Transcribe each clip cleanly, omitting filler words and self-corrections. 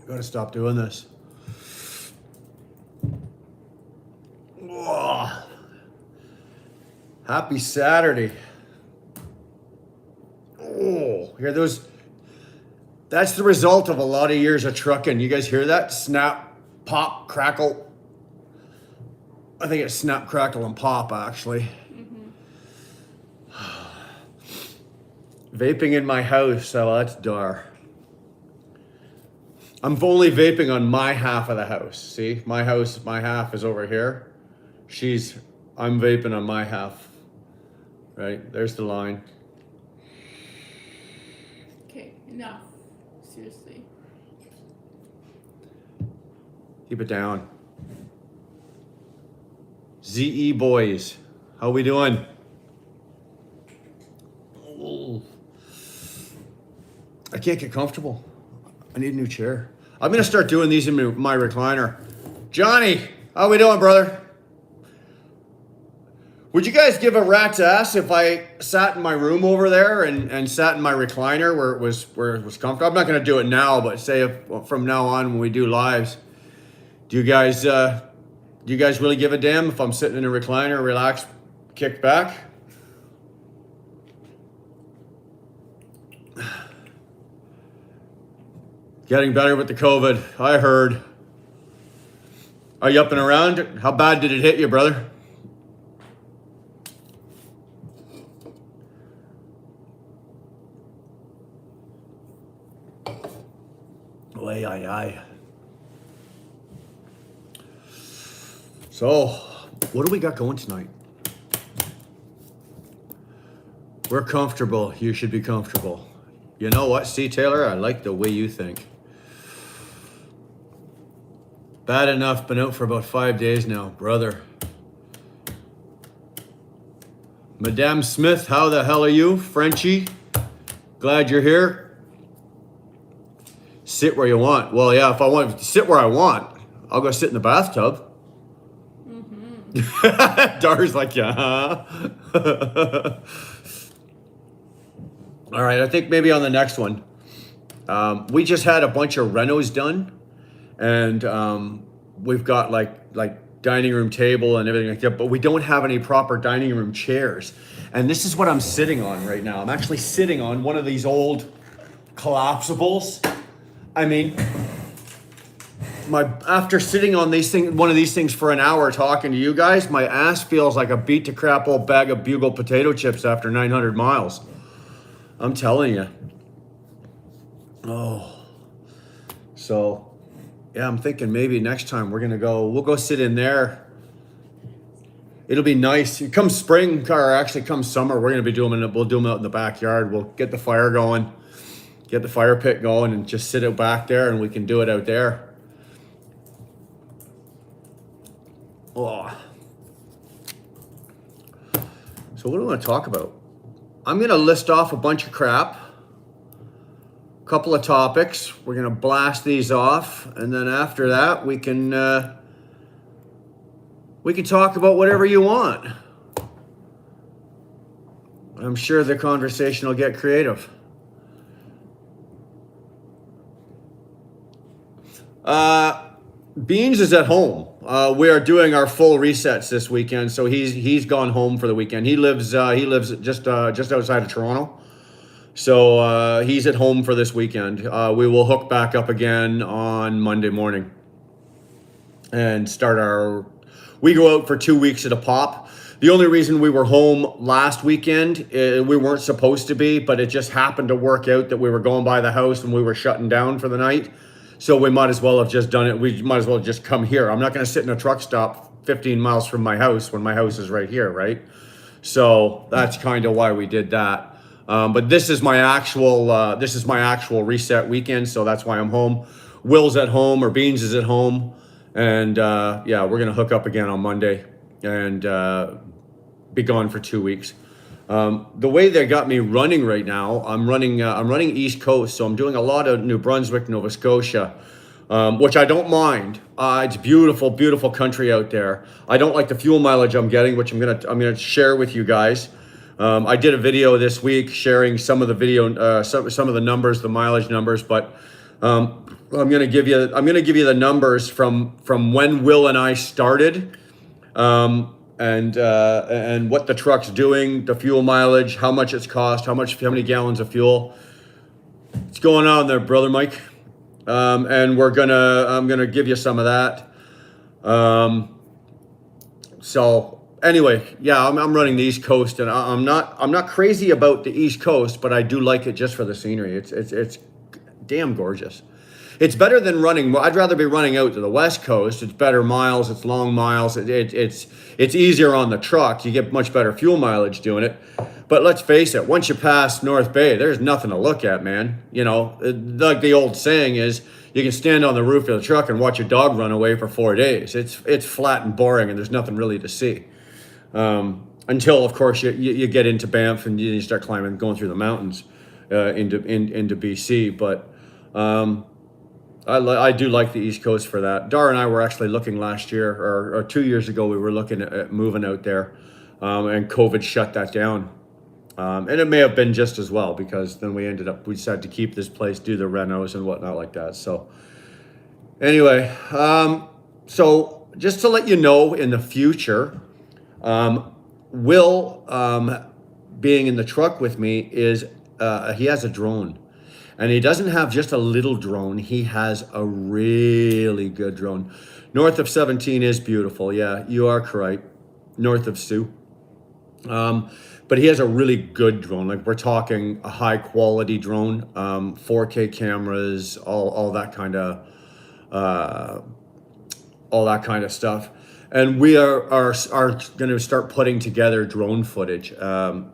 Gotta stop doing this. Whoa. Happy Saturday. Oh, hear those? That's the result of a lot of years of trucking. You guys hear that? Snap, pop, crackle. I think it's snap, crackle, and pop, actually. Vaping in my house, so that's dar. I'm only vaping on my half of the house. See, my house, my half is over here. I'm vaping on my half. Right, there's the line. Okay, enough. Seriously. Keep it down. ZE boys, how we doing? Oh. I can't get comfortable. I need a new chair. I'm gonna start doing these in my recliner. Johnny, how we doing, brother? Would you guys give a rat's ass if I sat in my room over there and sat in my recliner where it was comfortable? I'm not gonna do it now, but say from now on when we do lives, do you guys really give a damn if I'm sitting in a recliner, relaxed, kicked back? Getting better with the COVID, I heard. Are you up and around? How bad did it hit you, brother? Ay, ay, ay. So, what do we got going tonight? We're comfortable. You should be comfortable. You know what, C. Taylor? I like the way you think. Bad enough, been out for about 5 days now, brother. Madame Smith, how the hell are you? Frenchie, glad you're here. Sit where you want. Well, yeah, if I want to sit where I want, I'll go sit in the bathtub. Mm-hmm. Dar's like, yeah. All right, I think maybe on the next one. We just had a bunch of renos done. And we've got like dining room table and everything like that, but we don't have any proper dining room chairs. And this is what I'm sitting on right now. I'm actually sitting on one of these old collapsibles. I mean, after sitting on one of these things for an hour talking to you guys, my ass feels like a beat to crap old bag of Bugle potato chips after 900 miles. I'm telling you. Oh, so. Yeah, I'm thinking maybe next time we'll go sit in there. It'll be nice. Come spring, or actually come summer, we'll do them out in the backyard. We'll get the fire going, get the fire pit going, and just sit out back there, and we can do it out there. Oh. So what do I want to talk about? I'm going to list off a bunch of crap. Couple of topics. We're gonna blast these off, and then after that we can talk about whatever you want. I'm sure the conversation will get creative. Beans is at home. We are doing our full resets this weekend, so he's gone home for the weekend. He lives just outside of Toronto. So he's at home for this weekend. We will hook back up again on Monday morning and we go out for 2 weeks at a pop. The only reason we were home last weekend, we weren't supposed to be, but it just happened to work out that we were going by the house and we were shutting down for the night. So we might as well have just done it. We might as well just come here. I'm not going to sit in a truck stop 15 miles from my house when my house is right here, right? So that's kind of why we did that. But this is my actual reset weekend, so that's why I'm home. Will's at home, or Beans is at home, and yeah, we're gonna hook up again on Monday and be gone for 2 weeks. The way they got me running right now, I'm running East Coast, so I'm doing a lot of New Brunswick, Nova Scotia, which I don't mind. It's beautiful, beautiful country out there. I don't like the fuel mileage I'm getting, which I'm gonna share with you guys. I did a video this week sharing some of the some of the numbers, the mileage numbers, but I'm gonna give you the numbers from when Will and I started, and what the truck's doing, the fuel mileage, how much it's cost, how many gallons of fuel. What's going on there, brother Mike? And I'm gonna give you some of that. So anyway, yeah, I'm running the East Coast, and I'm not crazy about the East Coast, but I do like it just for the scenery. It's damn gorgeous. It's better than running. I'd rather be running out to the West Coast. It's better miles. It's long miles. It's easier on the truck. You get much better fuel mileage doing it. But let's face it, once you pass North Bay, there's nothing to look at, man. You know, like the old saying is, you can stand on the roof of the truck and watch your dog run away for 4 days. It's flat and boring, and there's nothing really to see. Until, of course, you get into Banff and you start climbing, going through the mountains into BC. But I do like the East Coast for that. Dar and I were actually looking last year, or 2 years ago, we were looking at moving out there, and COVID shut that down. And it may have been just as well, because then we decided to keep this place, do the renos and whatnot like that. So anyway, so just to let you know, in the future, Will, being in the truck with me, he has a drone. And he doesn't have just a little drone. He has a really good drone. North of 17 is beautiful. Yeah, you are correct. North of Sioux. But he has a really good drone. Like, we're talking a high quality drone, 4K cameras, all that kind of stuff. And we are going to start putting together drone footage.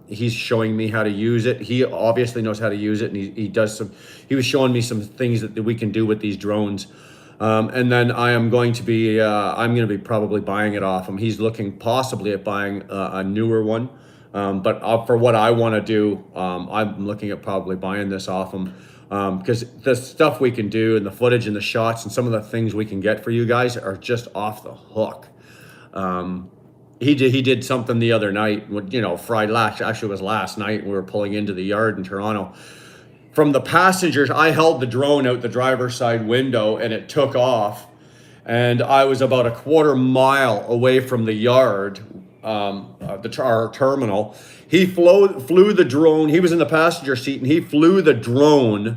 He's showing me how to use it. He obviously knows how to use it, and he was showing me some things that we can do with these drones. And then I'm going to be probably buying it off him. He's looking possibly at buying a newer one. But for what I want to do, I'm looking at probably buying this off him. Because the stuff we can do, and the footage and the shots and some of the things we can get for you guys are just off the hook. He did something the other night, Friday, actually it was last night. We were pulling into the yard in Toronto. From the passengers, I held the drone out the driver's side window, and it took off. And I was about a quarter mile away from the yard, our terminal. He flew the drone. He was in the passenger seat, and he flew the drone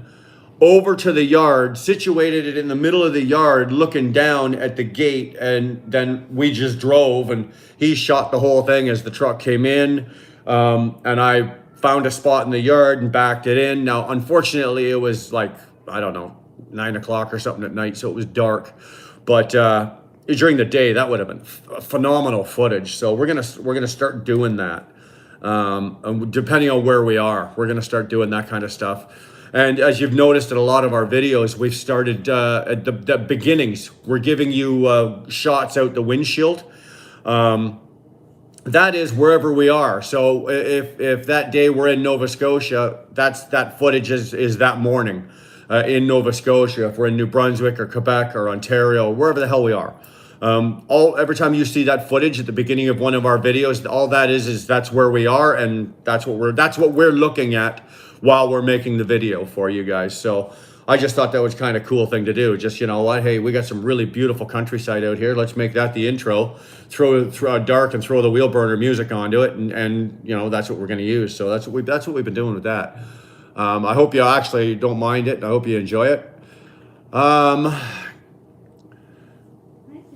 over to the yard, situated it in the middle of the yard, looking down at the gate, and then we just drove, and he shot the whole thing as the truck came in, and I found a spot in the yard and backed it in. Now, unfortunately, it was like, I don't know, 9 o'clock or something at night, so it was dark, but during the day, that would have been phenomenal footage. So we're gonna start doing that, and depending on where we are, we're gonna start doing that kind of stuff. And as you've noticed in a lot of our videos, we've started at the beginnings. We're giving you shots out the windshield. That is wherever we are. So if that day we're in Nova Scotia, that footage is that morning in Nova Scotia. If we're in New Brunswick or Quebec or Ontario, wherever the hell we are. Every time you see that footage at the beginning of one of our videos, all that is that's where we are, and that's what we're looking at while we're making the video for you guys. So I just thought that was kind of cool thing to do. Just, hey, we got some really beautiful countryside out here. Let's make that the intro. Throw dark and throw the wheel burner music onto it, and that's what we're going to use. So that's what we've been doing with that. I hope you actually don't mind it. I hope you enjoy it.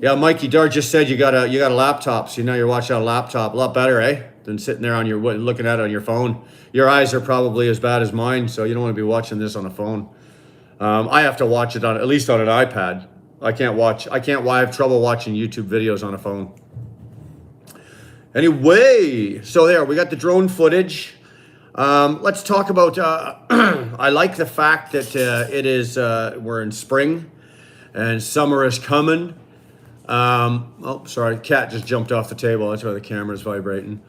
Yeah, Mikey Dar just said you got a laptop, so now you're watching on a laptop. A lot better, eh? Than sitting there looking at it on your phone. Your eyes are probably as bad as mine, so you don't want to be watching this on a phone. I have to watch it at least on an iPad. I have trouble watching YouTube videos on a phone. Anyway, so there, we got the drone footage. Let's talk about, I like the fact that we're in spring and summer is coming. Oh, sorry, cat just jumped off the table. That's why the camera's vibrating.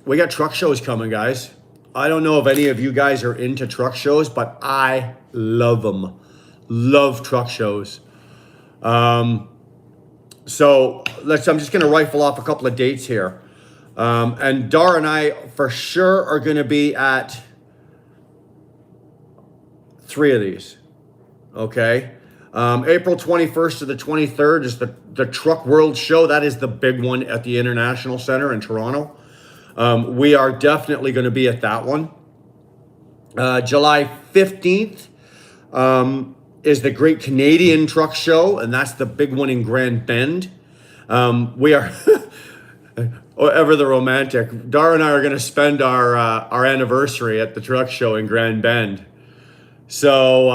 We got truck shows coming, guys. I don't know if any of you guys are into truck shows, but I love them. Love truck shows. So I'm just going to rifle off a couple of dates here. And Dar and I for sure are going to be at 3 of these. Okay. April 21st to the 23rd is the Truck World Show. That is the big one at the International Center in Toronto. We are definitely going to be at that one. July 15th is the Great Canadian Truck Show, and that's the big one in Grand Bend. We are ever the romantic. Dara and I are going to spend our anniversary at the truck show in Grand Bend. So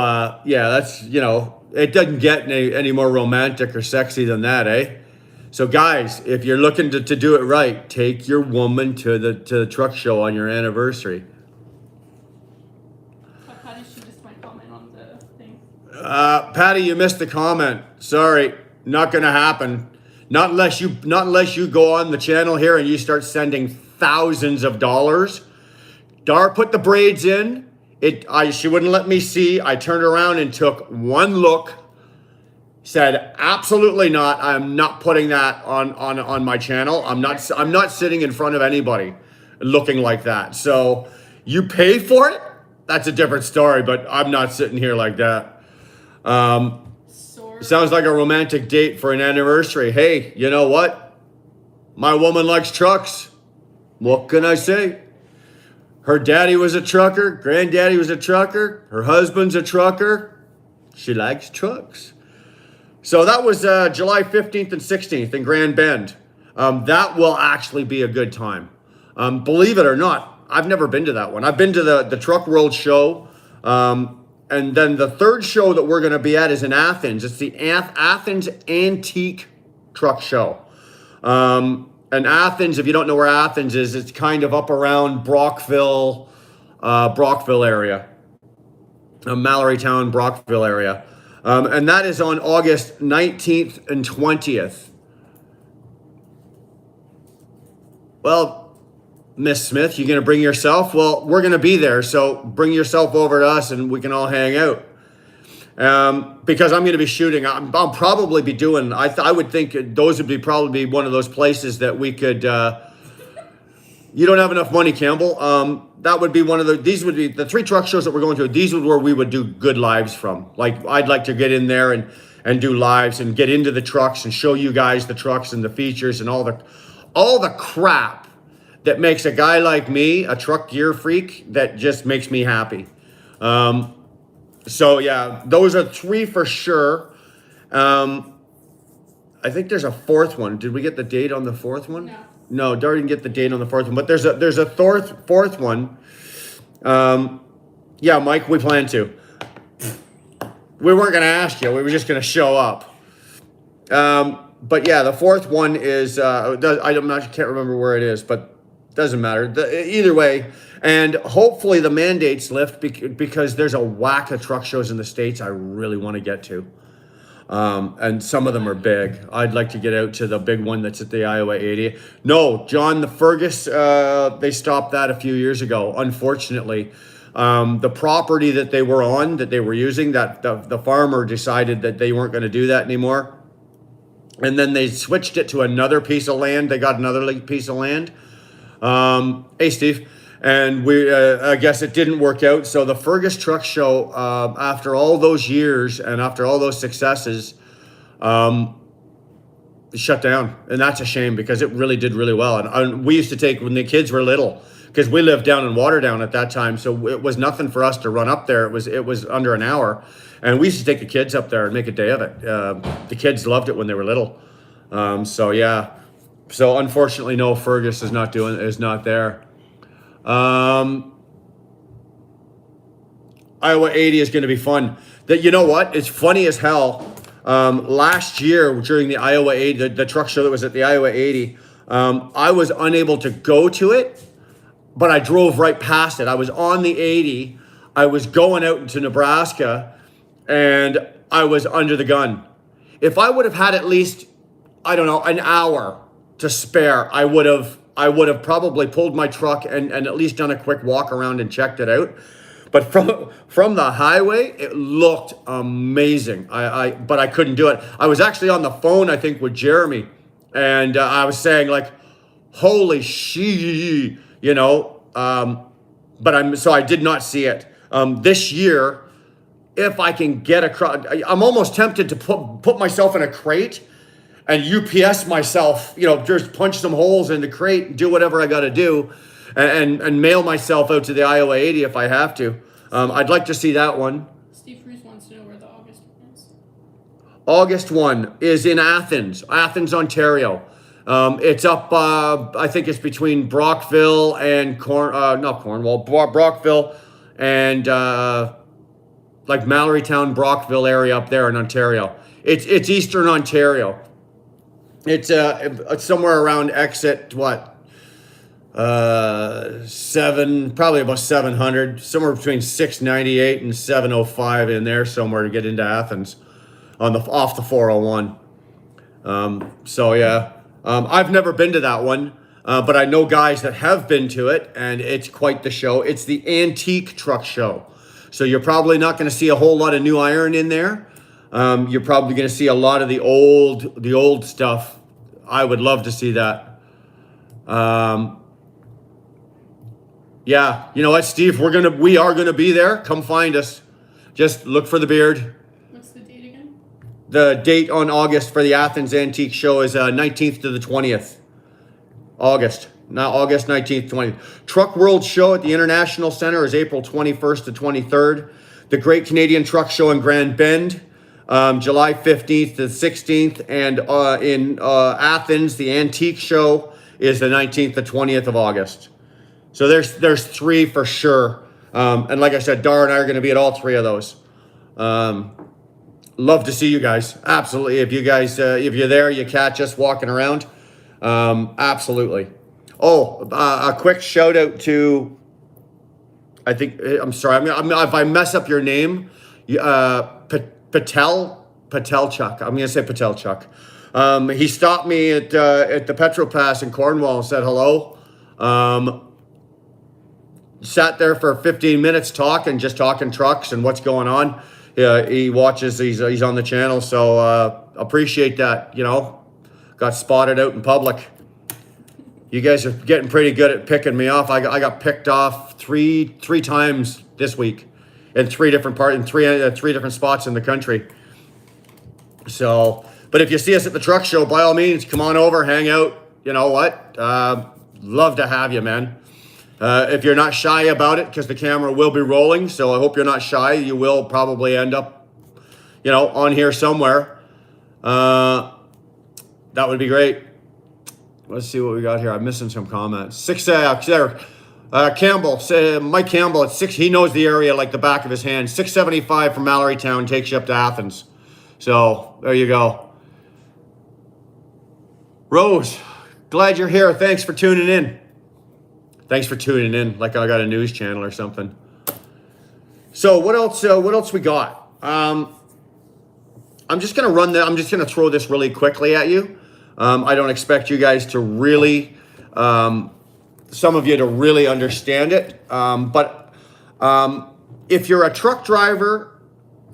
yeah, that's, it doesn't get any more romantic or sexy than that, eh? So guys, if you're looking to do it right, take your woman to the truck show on your anniversary. How did she just my comment on the thing? Patty, you missed the comment. Sorry, not gonna happen. Not unless you go on the channel here and you start sending thousands of dollars. Dar put the braids in. She wouldn't let me see. I turned around and took one look. Said absolutely not. I'm not putting that on my channel. I'm not sitting in front of anybody looking like that. So you pay for it. That's a different story. But I'm not sitting here like that. Sounds like a romantic date for an anniversary. Hey, you know what? My woman likes trucks. What can I say? Her daddy was a trucker. Granddaddy was a trucker. Her husband's a trucker. She likes trucks. So that was July 15th and 16th in Grand Bend. That will actually be a good time. Believe it or not, I've never been to that one. I've been to the Truck World Show. And then the third show that we're going to be at is in Athens. It's the Athens Antique Truck Show. And Athens, if you don't know where Athens is, it's kind of up around Brockville area. Mallorytown, Brockville area. And that is on August 19th and 20th. Well, Miss Smith, you going to bring yourself? Well, we're going to be there, so bring yourself over to us and we can all hang out. Because I'm going to be shooting. I'll probably be doing, I would think those would probably be one of those places that we could, you don't have enough money, Campbell. That would be these would be the 3 truck shows that we're going to. These would where we would do good lives from. Like, I'd like to get in there and do lives and get into the trucks and show you guys the trucks and the features and all the crap that makes a guy like me, a truck gear freak, that just makes me happy. So yeah, those are 3 for sure. I think there's a 4th one. Did we get the date on the 4th one? No, Dar didn't get the date on the 4th one, but there's a fourth one. Yeah, Mike, we plan to. We weren't going to ask you. We were just going to show up. But yeah, the 4th one is, I can't remember where it is, but doesn't matter. Either way. And hopefully the mandates lift because there's a whack of truck shows in the States I really want to get to. And some of them are big. I'd like to get out to the big one that's at the Iowa 80. No, John, the Fergus, they stopped that a few years ago, unfortunately. The property that they were on, that they were using, that the farmer decided that they weren't going to do that anymore. And then they switched it to another piece of land. They got another piece of land. Hey, Steve. And I guess it didn't work out. So the Fergus Truck Show, after all those years and after all those successes, shut down. And that's a shame because it really did really well. And we used to take, when the kids were little, because we lived down in Waterdown at that time. So it was nothing for us to run up there. It was under an hour. And we used to take the kids up there and make a day of it. The kids loved it when they were little. So yeah. So unfortunately, no, Fergus is not there. Iowa 80 is going to be fun. You know what? It's funny as hell. Last year during the Iowa 80, the truck show that was at the Iowa 80, I was unable to go to it, but I drove right past it. I was on the 80. I was going out into Nebraska, and I was under the gun. If I would have had at least, I don't know, an hour to spare, I would have probably pulled my truck and at least done a quick walk around and checked it out. But from the highway, it looked amazing. But I couldn't do it. I was actually on the phone, I think, with Jeremy, and I was saying like, "Holy shit," But so I did not see it. This year, if I can get across. I'm almost tempted to put myself in a crate and UPS myself, just punch some holes in the crate and do whatever I got to do, and mail myself out to the Iowa 80 if I have to. I'd like to see that one. Steve Bruce wants to know where the August one is. August 1 is in Athens, Ontario. It's up, I think it's between Brockville and Brockville and like Mallorytown, Brockville area up there in Ontario. It's Eastern Ontario. It's somewhere around exit probably about 700, somewhere between 698 and 705 in there somewhere to get into Athens off the 401. So yeah, I've never been to that one, but I know guys that have been to it, and it's quite the show. It's the antique truck show, so you're probably not going to see a whole lot of new iron in there. You're probably going to see a lot of the old stuff. I would love to see that. Yeah, you know what, Steve? We are gonna be there. Come find us. Just look for the beard. What's the date again? The date on August for the Athens Antique Show is 19th to the 20th. August 19th, 20th. Truck World Show at the International Center is April 21st to 23rd. The Great Canadian Truck Show in Grand Bend, July 15th to the 16th. And in Athens, the Antique Show is the 19th to 20th of August. So there's three for sure. And like I said, Dara and I are going to be at all three of those. Love to see you guys. Absolutely. If you guys, if you're there, you catch us walking around. Absolutely. Oh, a quick shout out to, I'm sorry, if I mess up your name, Patelchuk. I'm going to say Patelchuk. He stopped me at the Petro Pass in Cornwall and said hello. Sat there for 15 minutes talking trucks and what's going on. He watches, he's on the channel, so appreciate that. Got spotted out in public. You guys are getting pretty good at picking me off. I got picked off three times this week in three different spots in the country. So, but if you see us at the truck show, by all means, come on over, hang out. You know what? Love to have you, man. If you're not shy about it, because the camera will be rolling, so I hope you're not shy. You will probably end up, on here somewhere. That would be great. Let's see what we got here. I'm missing some comments. Campbell, Mike Campbell at 6. He knows the area like the back of his hand. 675 from Mallorytown takes you up to Athens. So there you go. Rose, glad you're here. Thanks for tuning in. Like I got a news channel or something. So what else we got? I'm just gonna throw this really quickly at you. I don't expect you guys to really, some of you to really understand it. But if you're a truck driver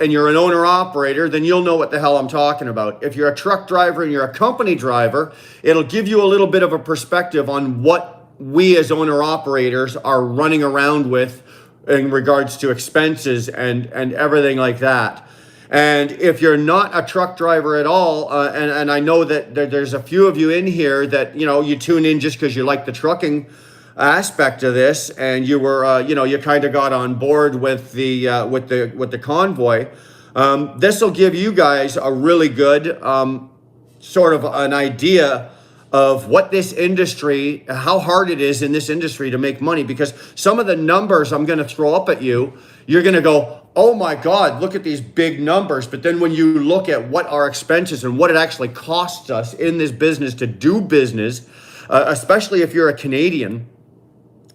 and you're an owner operator, then you'll know what the hell I'm talking about. If you're a truck driver and you're a company driver, it'll give you a little bit of a perspective on what we as owner operators are running around with in regards to expenses and everything like that. And if you're not a truck driver at all, and I know that there's a few of you in here that, you tune in just because you like the trucking aspect of this, and you were, you kind of got on board with the convoy. This will give you guys a really good sort of an idea of what this industry, how hard it is in this industry to make money, because some of the numbers I'm going to throw up at you, you're going to go, oh my God, look at these big numbers. But then when you look at what our expenses and what it actually costs us in this business to do business, especially if you're a Canadian,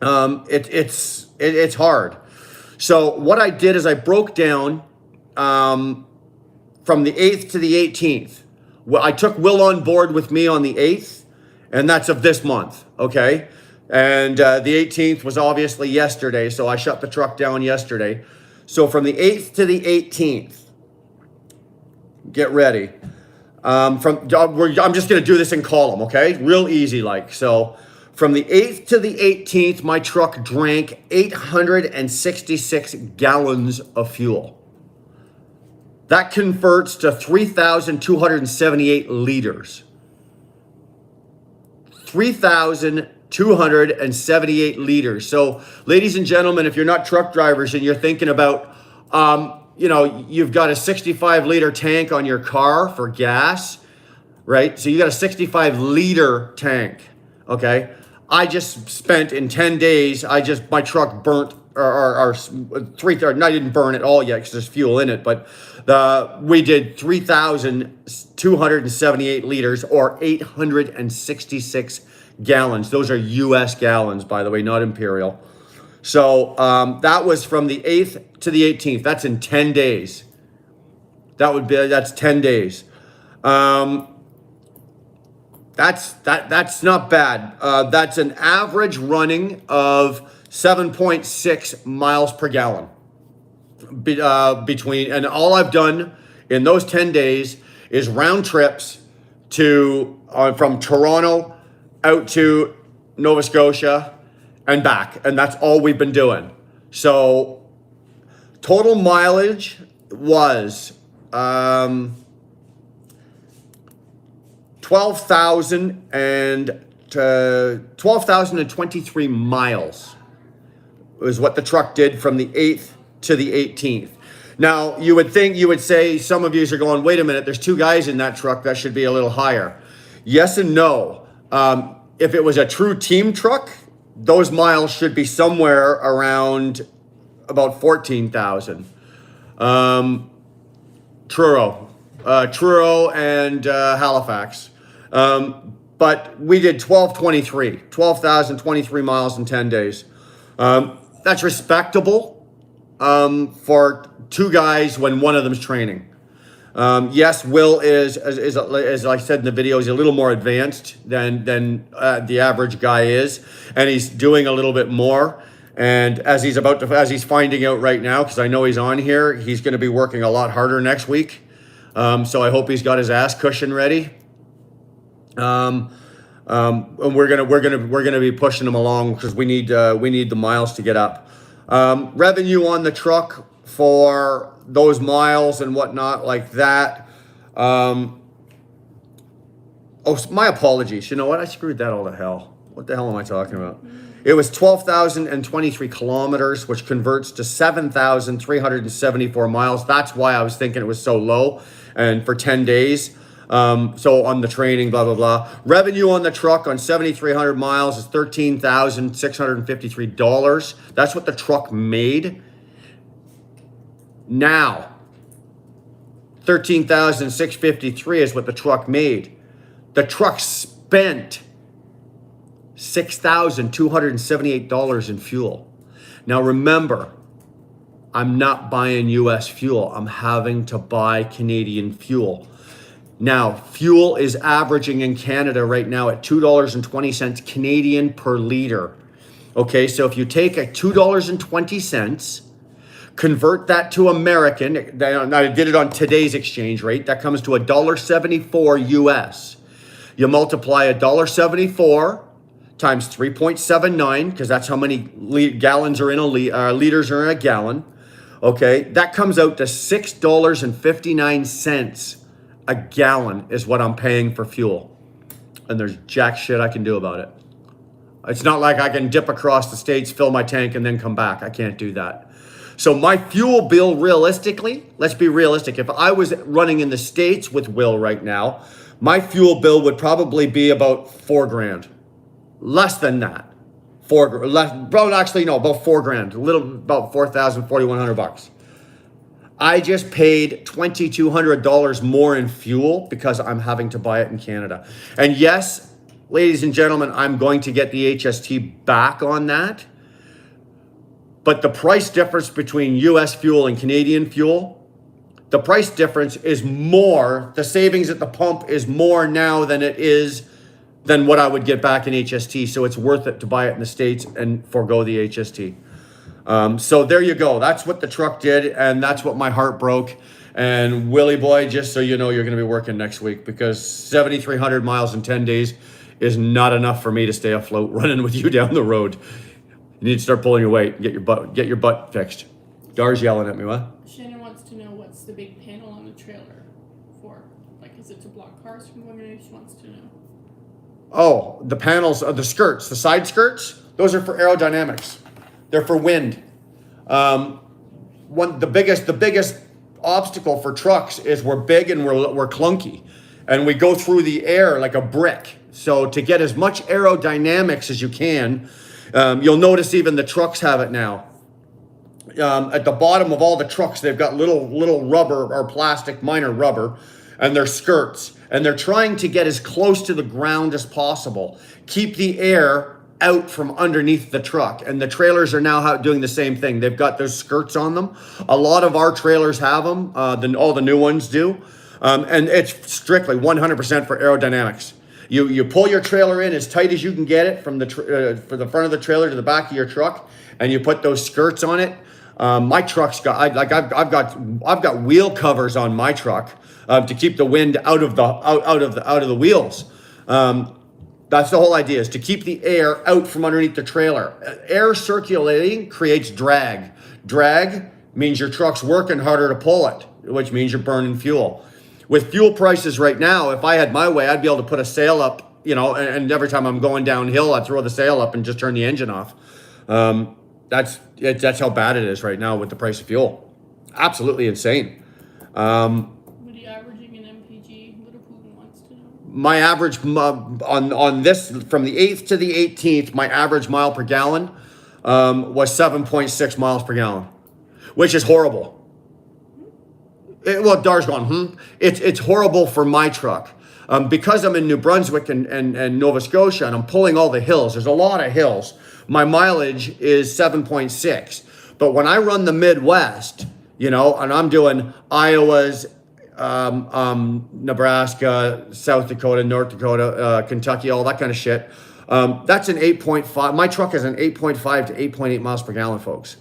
it's hard. So what I did is I broke down from the 8th to the 18th. Well, I took Will on board with me on the 8th, and that's of this month, okay? And the 18th was obviously yesterday, so I shut the truck down yesterday. So from the 8th to the 18th, get ready. I'm just going to do this in column, okay? Real easy like. So from the 8th to the 18th, my truck drank 866 gallons of fuel. That converts to 3,278 liters. 3,278 liters. So, ladies and gentlemen, if you're not truck drivers and you're thinking about, you've got a 65 liter tank on your car for gas, right? So you got a 65 liter tank, okay? I just spent in 10 days, my truck burnt, or I didn't burn it all yet because there's fuel in it, but we did 3,278 liters or 866 gallons. Those are US gallons, by the way, not imperial. So that was from the 8th to the 18th. That's in 10 days. That's 10 days. That's not bad. That's an average running of 7.6 miles per gallon between, and all I've done in those 10 days is round trips from Toronto out to Nova Scotia and back, and that's all we've been doing. So total mileage was 12,023 miles is what the truck did from the 8th to the 18th. Now, you would say, some of you are going, wait a minute, there's two guys in that truck, that should be a little higher. Yes and no. If it was a true team truck, those miles should be somewhere around about 14,000. Truro and Halifax. But we did 12,023 miles in 10 days. That's respectable for two guys when one of them's training. Yes, Will is as I said in the video, he's a little more advanced than the average guy is, and he's doing a little bit more. And as he's finding out right now, because I know he's on here, he's going to be working a lot harder next week. So I hope he's got his ass cushion ready. And we're gonna be pushing him along because we need the miles to get up. Revenue on the truck for those miles and whatnot like that. My apologies. You know what? I screwed that all to hell. What the hell am I talking about? It was 12,023 kilometers, which converts to 7,374 miles. That's why I was thinking it was so low, and for 10 days. So on the training, blah, blah, blah. Revenue on the truck on 7,300 miles is $13,653. That's what the truck made. Now, $13,653 is what the truck made. The truck spent $6,278 in fuel. Now remember, I'm not buying US fuel. I'm having to buy Canadian fuel. Now, fuel is averaging in Canada right now at $2.20 Canadian per liter. Okay, so if you take a $2.20, convert that to American, I did it on today's exchange rate, that comes to $1.74 US. You multiply $1.74 times 3.79, because that's how many gallons are in liters are in a gallon. Okay, that comes out to $6.59 a gallon is what I'm paying for fuel. And there's jack shit I can do about it. It's not like I can dip across the States, fill my tank, and then come back. I can't do that. So my fuel bill, realistically, let's be realistic. If I was running in the States with Will right now, my fuel bill would probably be about $4,000. Less than that. About $4,000. About 4,000, 4,100 bucks. I just paid $2,200 more in fuel because I'm having to buy it in Canada. And yes, ladies and gentlemen, I'm going to get the HST back on that. But the price difference between US fuel and Canadian fuel, the price difference is more, the savings at the pump is more now than what I would get back in HST. So it's worth it to buy it in the States and forego the HST. So there you go. That's what the truck did, and that's what my heart broke. And Willie boy, just so you know, you're going to be working next week because 7,300 miles in 10 days is not enough for me to stay afloat running with you down the road. You need to start pulling your weight and get your butt fixed. Dar's yelling at me, what? Shannon wants to know what's the big panel on Is it to block cars from going in? He just wants to know. Oh, the panels, the skirts, the side skirts, those are for aerodynamics. They're for wind. The biggest obstacle for trucks is we're big and we're clunky, and we go through the air like a brick. So to get as much aerodynamics as you can, you'll notice even the trucks have it now. At the bottom of all the trucks, they've got little rubber or plastic, minor rubber, and they're skirts. And they're trying to get as close to the ground as possible. Keep the air out from underneath the truck. And the trailers are now doing the same thing. They've got those skirts on them. A lot of our trailers have them. All the new ones do. And it's strictly 100% for aerodynamics. You pull your trailer in as tight as you can get it from for the front of the trailer to the back of your truck, and you put those skirts on it. My truck's got I've got wheel covers on my truck to keep the wind out of the wheels. That's the whole idea, is to keep the air out from underneath the trailer. Air circulating creates drag. Drag means your truck's working harder to pull it, which means you're burning fuel. With fuel prices right now, if I had my way, I'd be able to put a sail up, and every time I'm going downhill, I'd throw the sail up and just turn the engine off. That's how bad it is right now with the price of fuel. Absolutely insane. What are you averaging in MPG? Little Putin wants to know. My average on this, from the 8th to the 18th, my average mile per gallon was 7.6 miles per gallon, which is horrible. Dar's gone. It's horrible for my truck. Because I'm in New Brunswick and Nova Scotia, and I'm pulling all the hills. There's a lot of hills. My mileage is 7.6. But when I run the Midwest, and I'm doing Iowa's, Nebraska, South Dakota, North Dakota, Kentucky, all that kind of shit, that's an 8.5. My truck is an 8.5 to 8.8 miles per gallon, folks.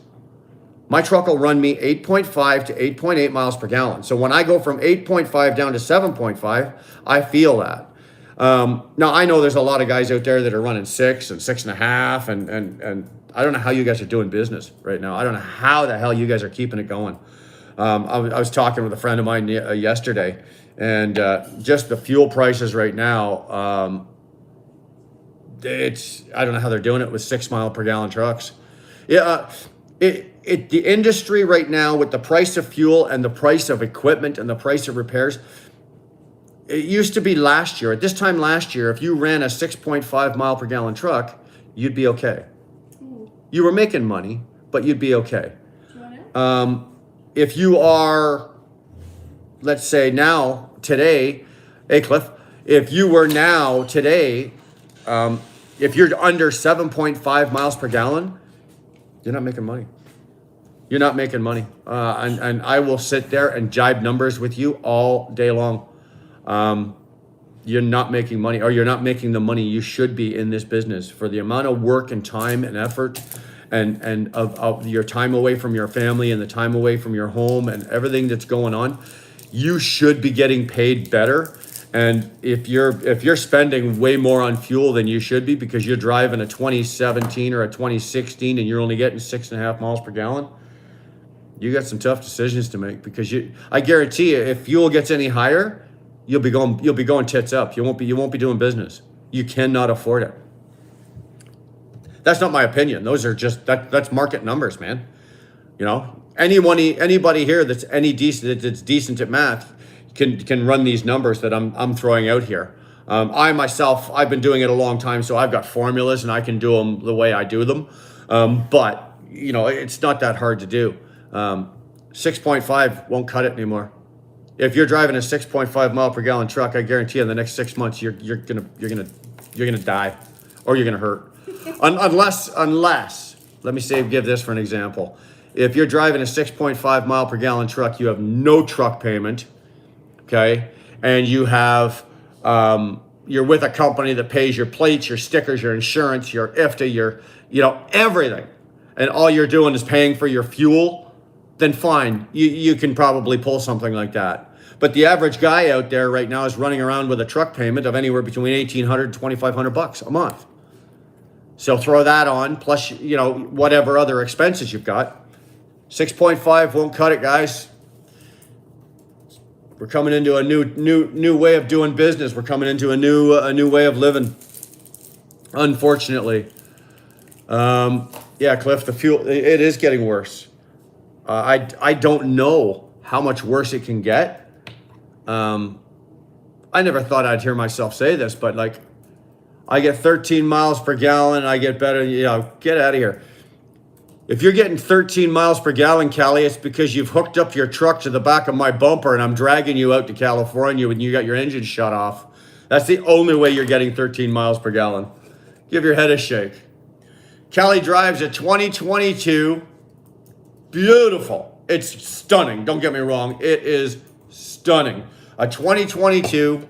My truck will run me 8.5 to 8.8 miles per gallon. So when I go from 8.5 down to 7.5, I feel that. Now, I know there's a lot of guys out there that are running 6 and 6.5, and I don't know how you guys are doing business right now. I don't know how the hell you guys are keeping it going. I was talking with a friend of mine yesterday, and just the fuel prices right now, I don't know how they're doing it with 6 mile per gallon trucks. Yeah, the industry right now, with the price of fuel and the price of equipment and the price of repairs, it used to be last year, at this time last year, if you ran a 6.5 mile per gallon truck, you'd be okay. Ooh. You were making money, but you'd be okay. Do you want it? If you are, let's say now, today, hey Cliff, if you were now today, if you're under 7.5 miles per gallon, you're not making money. You're not making money. And I will sit there and jibe numbers with you all day long. You're not making money, or you're not making the money you should be in this business for the amount of work and time and effort and of your time away from your family and the time away from your home and everything that's going on. You should be getting paid better. And if you're spending way more on fuel than you should be because you're driving a 2017 or a 2016 and you're only getting 6.5 miles per gallon, you got some tough decisions to make, because I guarantee you, if fuel gets any higher, you'll be going tits up. You won't be doing business. You cannot afford it. That's not my opinion. Those are just that's market numbers, man. Anybody here that's decent at math can run these numbers that I'm throwing out here. I've been doing it a long time, so I've got formulas and I can do them the way I do them. But it's not that hard to do. 6.5 won't cut it anymore. If you're driving a 6.5 mile per gallon truck, I guarantee you in the next 6 months you're gonna die, or you're gonna hurt. Unless let me give this for an example. If you're driving a 6.5 mile per gallon truck, you have no truck payment, okay, and you have you're with a company that pays your plates, your stickers, your insurance, your IFTA, your everything, and all you're doing is paying for your fuel, then fine, you can probably pull something like that. But the average guy out there right now is running around with a truck payment of anywhere between $1,800 and $2,500 a month. So throw that on, plus whatever other expenses you've got. 6.5 won't cut it, guys. We're coming into a new way of doing business. We're coming into a new way of living. Unfortunately, yeah, Cliff, the fuel it is getting worse. I don't know how much worse it can get. I never thought I'd hear myself say this, but like, I get 13 miles per gallon. I get better. You know, get out of here. If you're getting 13 miles per gallon, Callie, it's because you've hooked up your truck to the back of my bumper and I'm dragging you out to California when you got your engine shut off. That's the only way you're getting 13 miles per gallon. Give your head a shake. Callie drives a 2022. Beautiful. It's stunning. Don't get me wrong. It is stunning. A 2022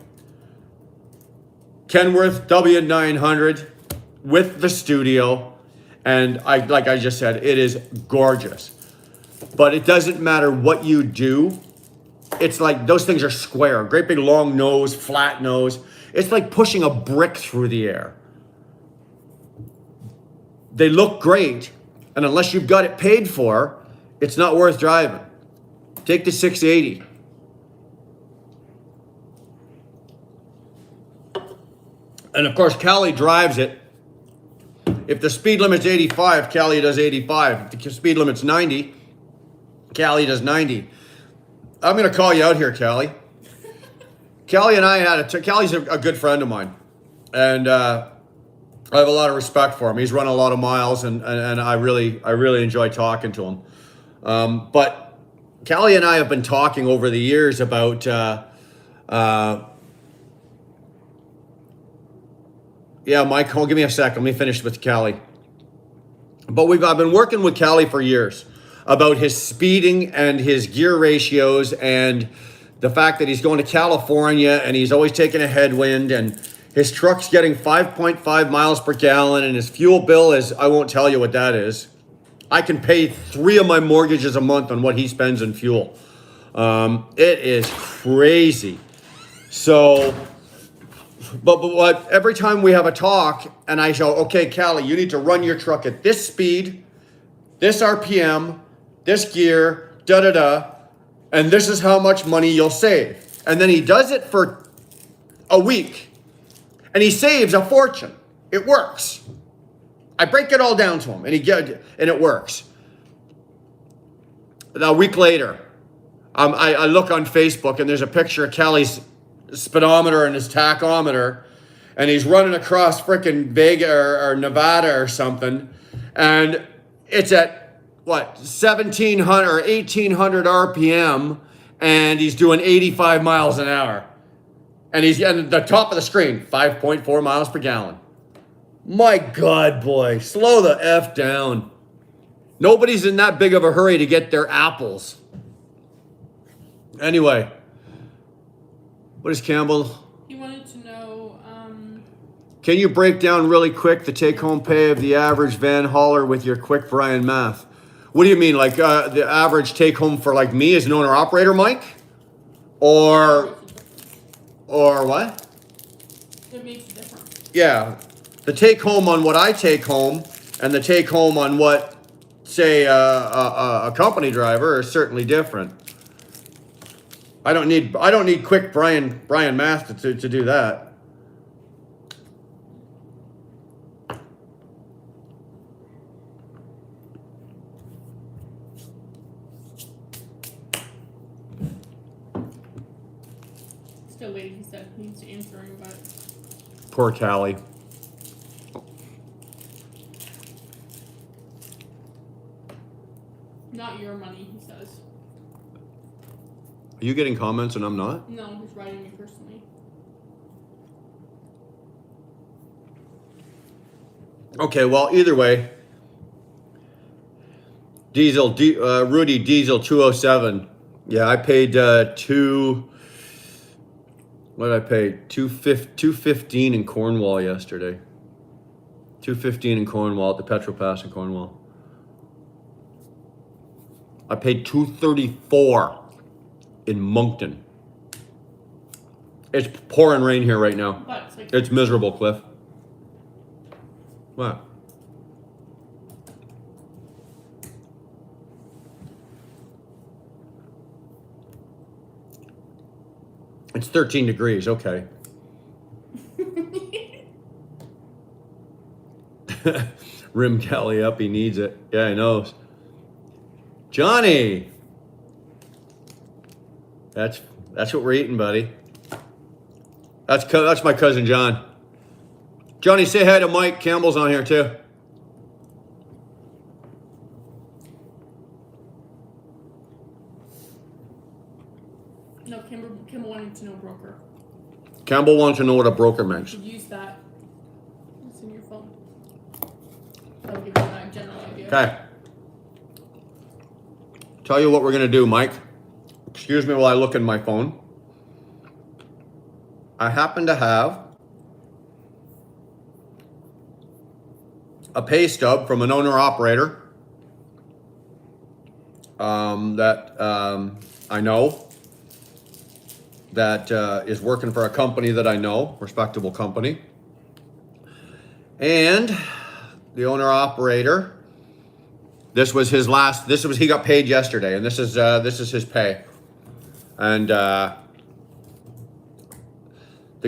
Kenworth W900 with the studio. And like I just said, it is gorgeous. But it doesn't matter what you do. It's like those things are square. Great big long nose, flat nose. It's like pushing a brick through the air. They look great. And unless you've got it paid for, it's not worth driving. Take the 680. And of course, Callie drives it. If the speed limit's 85, Callie does 85. If the speed limit's 90, Callie does 90. I'm going to call you out here, Callie. Callie and I Callie's a good friend of mine. And I have a lot of respect for him. He's run a lot of miles, and I really enjoy talking to him. But Callie and I have been talking over the years about yeah, Mike, hold, give me a sec. Let me finish with Callie. But I've been working with Callie for years about his speeding and his gear ratios and the fact that he's going to California and he's always taking a headwind and his truck's getting 5.5 miles per gallon and his fuel bill is, I won't tell you what that is. I can pay 3 of my mortgages a month on what he spends in fuel. It is crazy. So... But every time we have a talk and I show, okay, Callie, you need to run your truck at this speed, this RPM, this gear, da-da-da, and this is how much money you'll save. And then he does it for a week and he saves a fortune. It works. I break it all down to him and it works. A week later, I look on Facebook and there's a picture of Callie's speedometer and his tachometer, and he's running across frickin' Vegas or Nevada or something, and it's at what 1,700 or 1,800 RPM, and he's doing 85 miles an hour, and he's at the top of the screen, 5.4 miles per gallon. My God, boy, slow the F down. Nobody's in that big of a hurry to get their apples. Anyway. What is Campbell? He wanted to know, can you break down really quick the take-home pay of the average van hauler with your quick Brian math? What do you mean, like the average take-home for like me as an owner-operator, Mike? Or what? It makes a difference. Yeah, the take-home on what I take home and the take-home on what, say, a company driver is certainly different. I don't need quick Brian math to do that. Still waiting, he said. He's answering, but Poor Callie. not your money, he says. Are you getting comments and I'm not? No, he's writing me personally. Okay, well, either way, Rudy Diesel 207. Yeah, I paid what did I pay? $215 in Cornwall yesterday. $215 in Cornwall at the Petrol Pass in Cornwall. I paid $234 in Moncton. It's pouring rain here right now. But it's like It's miserable, Cliff. What? It's 13 degrees. Okay. Rim Kelly up. He needs it. Yeah, he knows. Johnny. That's what we're eating, buddy. That's my cousin John. Johnny, say hi to Mike. Campbell's on here too. No, Kimball wanted to know broker. Campbell wants to know what a broker makes. You should use that. It's in your phone. That'll give you a general idea. Okay. Tell you what we're going to do, Mike. Excuse me while I look in my phone. I happen to have a pay stub from an owner-operator that I know that is working for a company that I know, respectable company. And the owner-operator, he got paid yesterday, and this is his pay. And the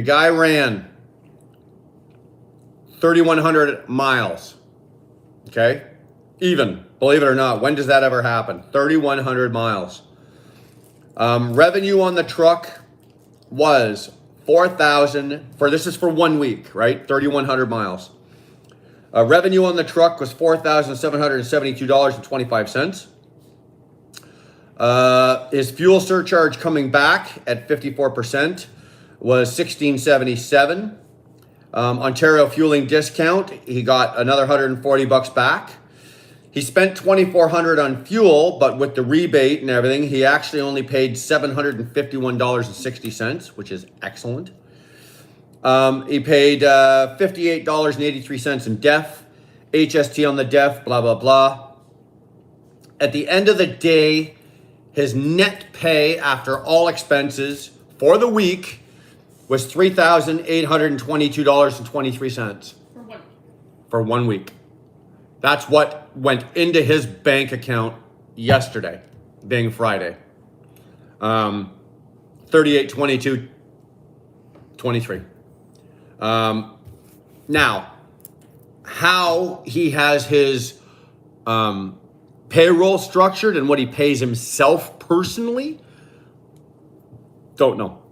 guy ran 3,100 miles. Okay? Even, believe it or not. When does that ever happen? 3,100 miles. Revenue on the truck was this is for 1 week, right? 3,100 miles. Revenue on the truck was $4,772.25. His fuel surcharge coming back at 54% was $16.77. Ontario fueling discount, he got another $140 back. He spent $2,400 on fuel, but with the rebate and everything, he actually only paid $751.60, which is excellent. He paid $58.83 in DEF, HST on the DEF, blah, blah, blah. At the end of the day, his net pay after all expenses for the week was $3,822.23. For what? For 1 week. That's what went into his bank account yesterday, being Friday. 3822.23. Now, how he has his payroll structured and what he pays himself personally, don't know.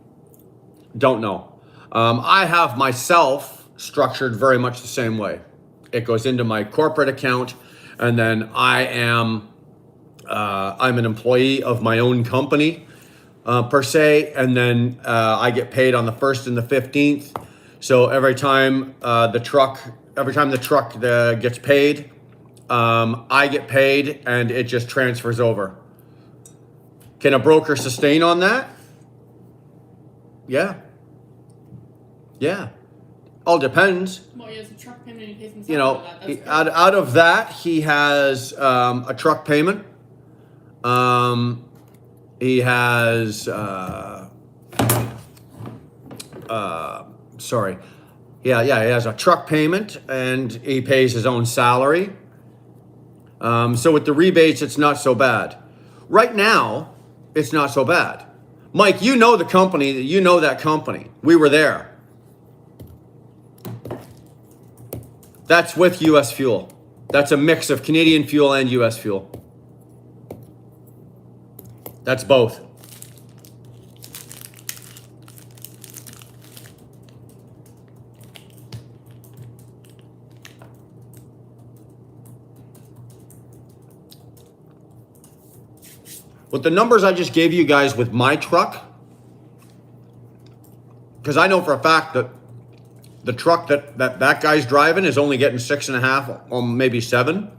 I have myself structured very much the same way. It goes into my corporate account, and then I'm an employee of my own company per se, and then I get paid on the 1st and the 15th. So every time the truck gets paid, I get paid, and it just transfers over. Can a broker sustain on that? Yeah. All depends. Well, he has a truck payment and he pays himself. You know, That's out of that, he has a truck payment. He has, he has a truck payment, and he pays his own salary. So with the rebates, it's not so bad. Right now, it's not so bad. Mike, you know the company, you know that company. We were there. That's with U.S. fuel. That's a mix of Canadian fuel and U.S. fuel. That's both. With the numbers I just gave you guys with my truck, because I know for a fact that the truck that guy's driving is only getting 6.5 or maybe 7.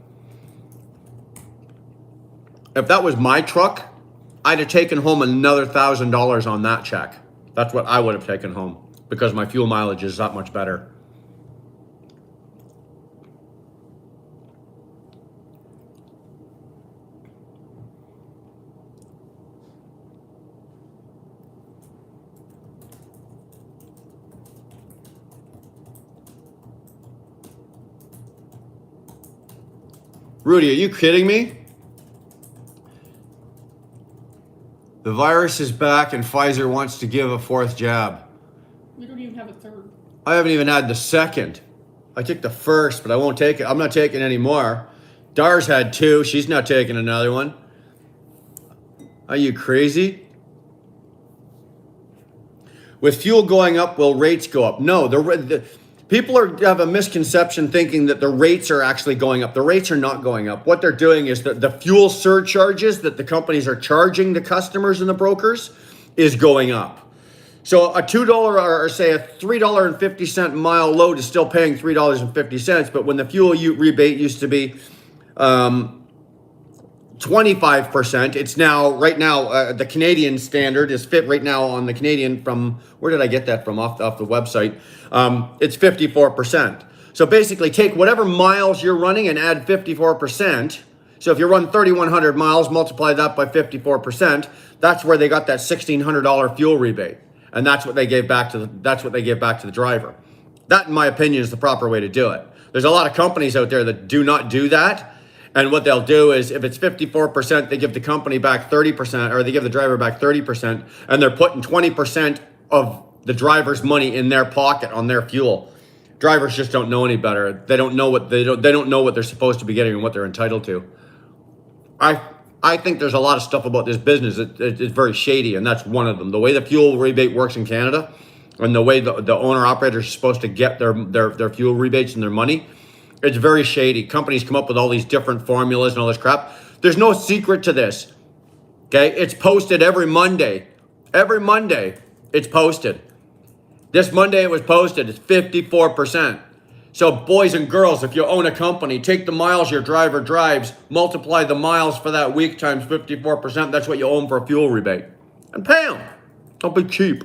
If that was my truck, I'd have taken home another $1,000 on that check. That's what I would have taken home, because my fuel mileage is that much better. Rudy, are you kidding me? The virus is back and Pfizer wants to give a 4th jab. We don't even have a 3rd. I haven't even had the 2nd. I took the 1st, but I won't take it. I'm not taking any more. Dar's had 2. She's not taking another one. Are you crazy? With fuel going up, will rates go up? No, people have a misconception thinking that the rates are actually going up. The rates are not going up. What they're doing is that the fuel surcharges that the companies are charging the customers and the brokers is going up. So a $2 or say a $3.50 mile load is still paying $3.50, but when the fuel rebate used to be 25%, it's now right now the Canadian standard is fit right now on the Canadian from where did I get that from off the website? It's 54%. So basically take whatever miles you're running and add 54%. So if you run 3,100 miles, multiply that by 54%, that's where they got that $1,600 fuel rebate. And that's what they gave back to the driver. That, in my opinion, is the proper way to do it. There's a lot of companies out there that do not do that. And what they'll do is if it's 54%, they give the company back 30%, or they give the driver back 30%, and they're putting 20% of the driver's money in their pocket on their fuel. Drivers just don't know any better. They don't know what they're supposed to be getting and what they're entitled to. I think there's a lot of stuff about this business that is very shady, and that's one of them. The way the fuel rebate works in Canada, and the way the owner-operators are supposed to get their fuel rebates and their money, it's very shady. Companies come up with all these different formulas and all this crap. There's no secret to this, okay? It's posted every Monday. Every Monday, it's posted. This Monday it was posted. It's 54%. So boys and girls, if you own a company, take the miles your driver drives, multiply the miles for that week times 54%. That's what you owe them for a fuel rebate. And pay them. Don't be cheap.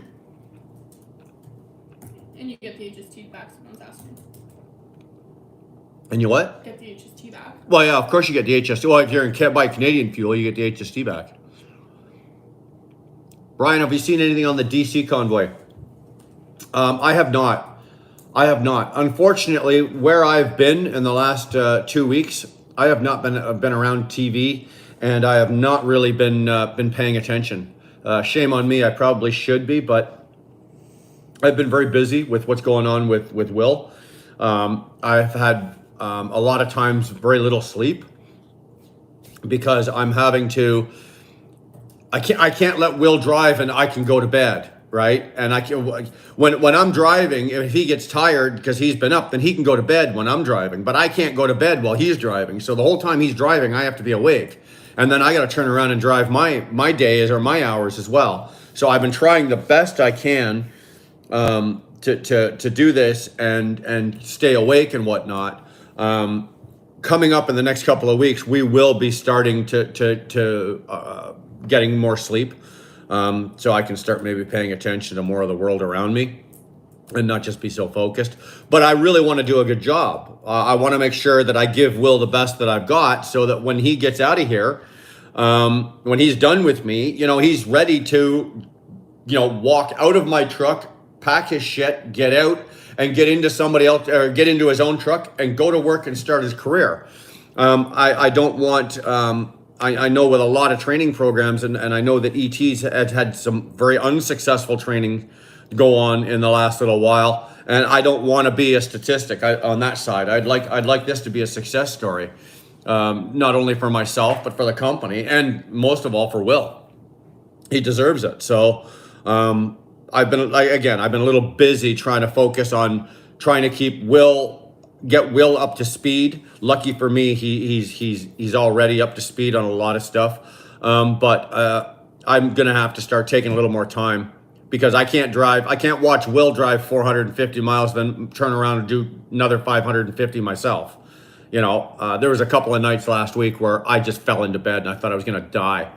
And you get the HST back, someone's asking. And you what? Get the HST back. Well, yeah, of course you get the HST. Well, if you're in buy Canadian fuel, you get the HST back. Brian, have you seen anything on the DC convoy? I have not. Unfortunately, where I've been in the last 2 weeks, I have not been around TV, and I have not really been paying attention. Shame on me. I probably should be, but I've been very busy with what's going on with Will. I've had a lot of times very little sleep because I'm having to. I can't let Will drive and I can go to bed. Right, and I can when I'm driving. If he gets tired because he's been up, then he can go to bed when I'm driving. But I can't go to bed while he's driving. So the whole time he's driving, I have to be awake, and then I got to turn around and drive my days or my hours as well. So I've been trying the best I can to do this and stay awake and whatnot. Coming up in the next couple of weeks, we will be starting to getting more sleep. So I can start maybe paying attention to more of the world around me and not just be so focused. But I really want to do a good job. I want to make sure that I give Will the best that I've got so that when he gets out of here, when he's done with me, he's ready to, walk out of my truck, pack his shit, get out and get into somebody else or get into his own truck and go to work and start his career. I don't want... I know with a lot of training programs, and I know that ETs had some very unsuccessful training go on in the last little while, and I don't want to be a statistic on that side. I'd like this to be a success story, not only for myself but for the company, and most of all for Will. He deserves it. So I've been a little busy trying to focus on trying to get Will up to speed. Lucky for me, he's already up to speed on a lot of stuff. But I'm gonna have to start taking a little more time because I can't watch Will drive 450 miles, then turn around and do another 550 myself. There was a couple of nights last week where I just fell into bed and I thought I was gonna die.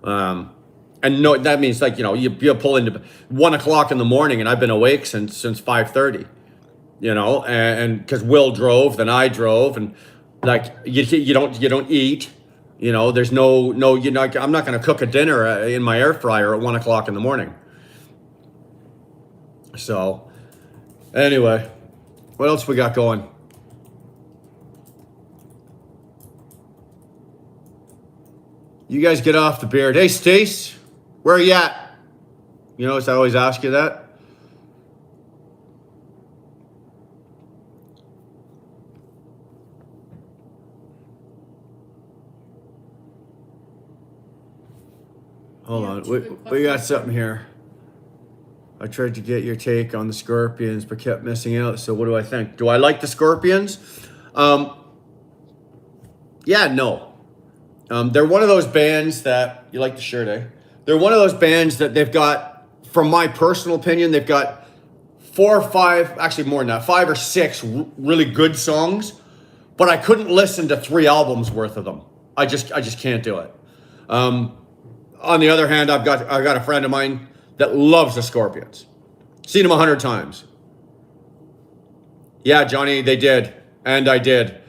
And no, that means you pull into 1 o'clock in the morning and I've been awake since 5:30. And because Will drove, then I drove, and you don't eat, there's no, I'm not going to cook a dinner in my air fryer at 1 o'clock in the morning. So anyway, what else we got going? You guys get off the beard. Hey, Stace, Where are you at? You notice I always ask you that? Hold Yeah, on. two good We got questions. something here. I tried to get your take on the Scorpions, but kept missing out. So what do I think? Do I like the Scorpions? Yeah, no. They're one of those bands that you like the shirt, eh? They're one of those bands that they've got, from my personal opinion, they've got 4 or 5, actually more than that, 5 or 6 really good songs. But I couldn't listen to 3 albums worth of them. I just can't do it. On the other hand, I've got a friend of mine that loves the Scorpions. Seen them 100 times. Yeah, Johnny, they did, and I did.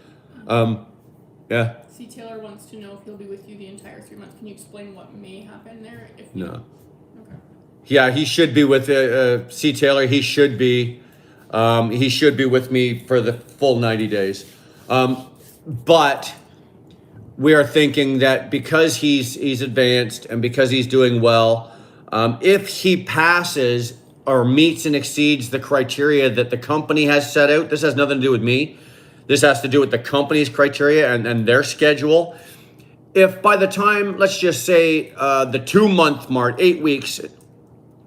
Yeah. C. Taylor wants to know if he'll be with you the entire 3 months. Can you explain what may happen there? No. Okay. Yeah, he should be with C. Taylor. He should be. He should be with me for the full 90 days. But we are thinking that because he's advanced and because he's doing well, if he passes or meets and exceeds the criteria that the company has set out, this has nothing to do with me. This has to do with the company's criteria and their schedule. If by the time, let's just say the 2-month mark, 8 weeks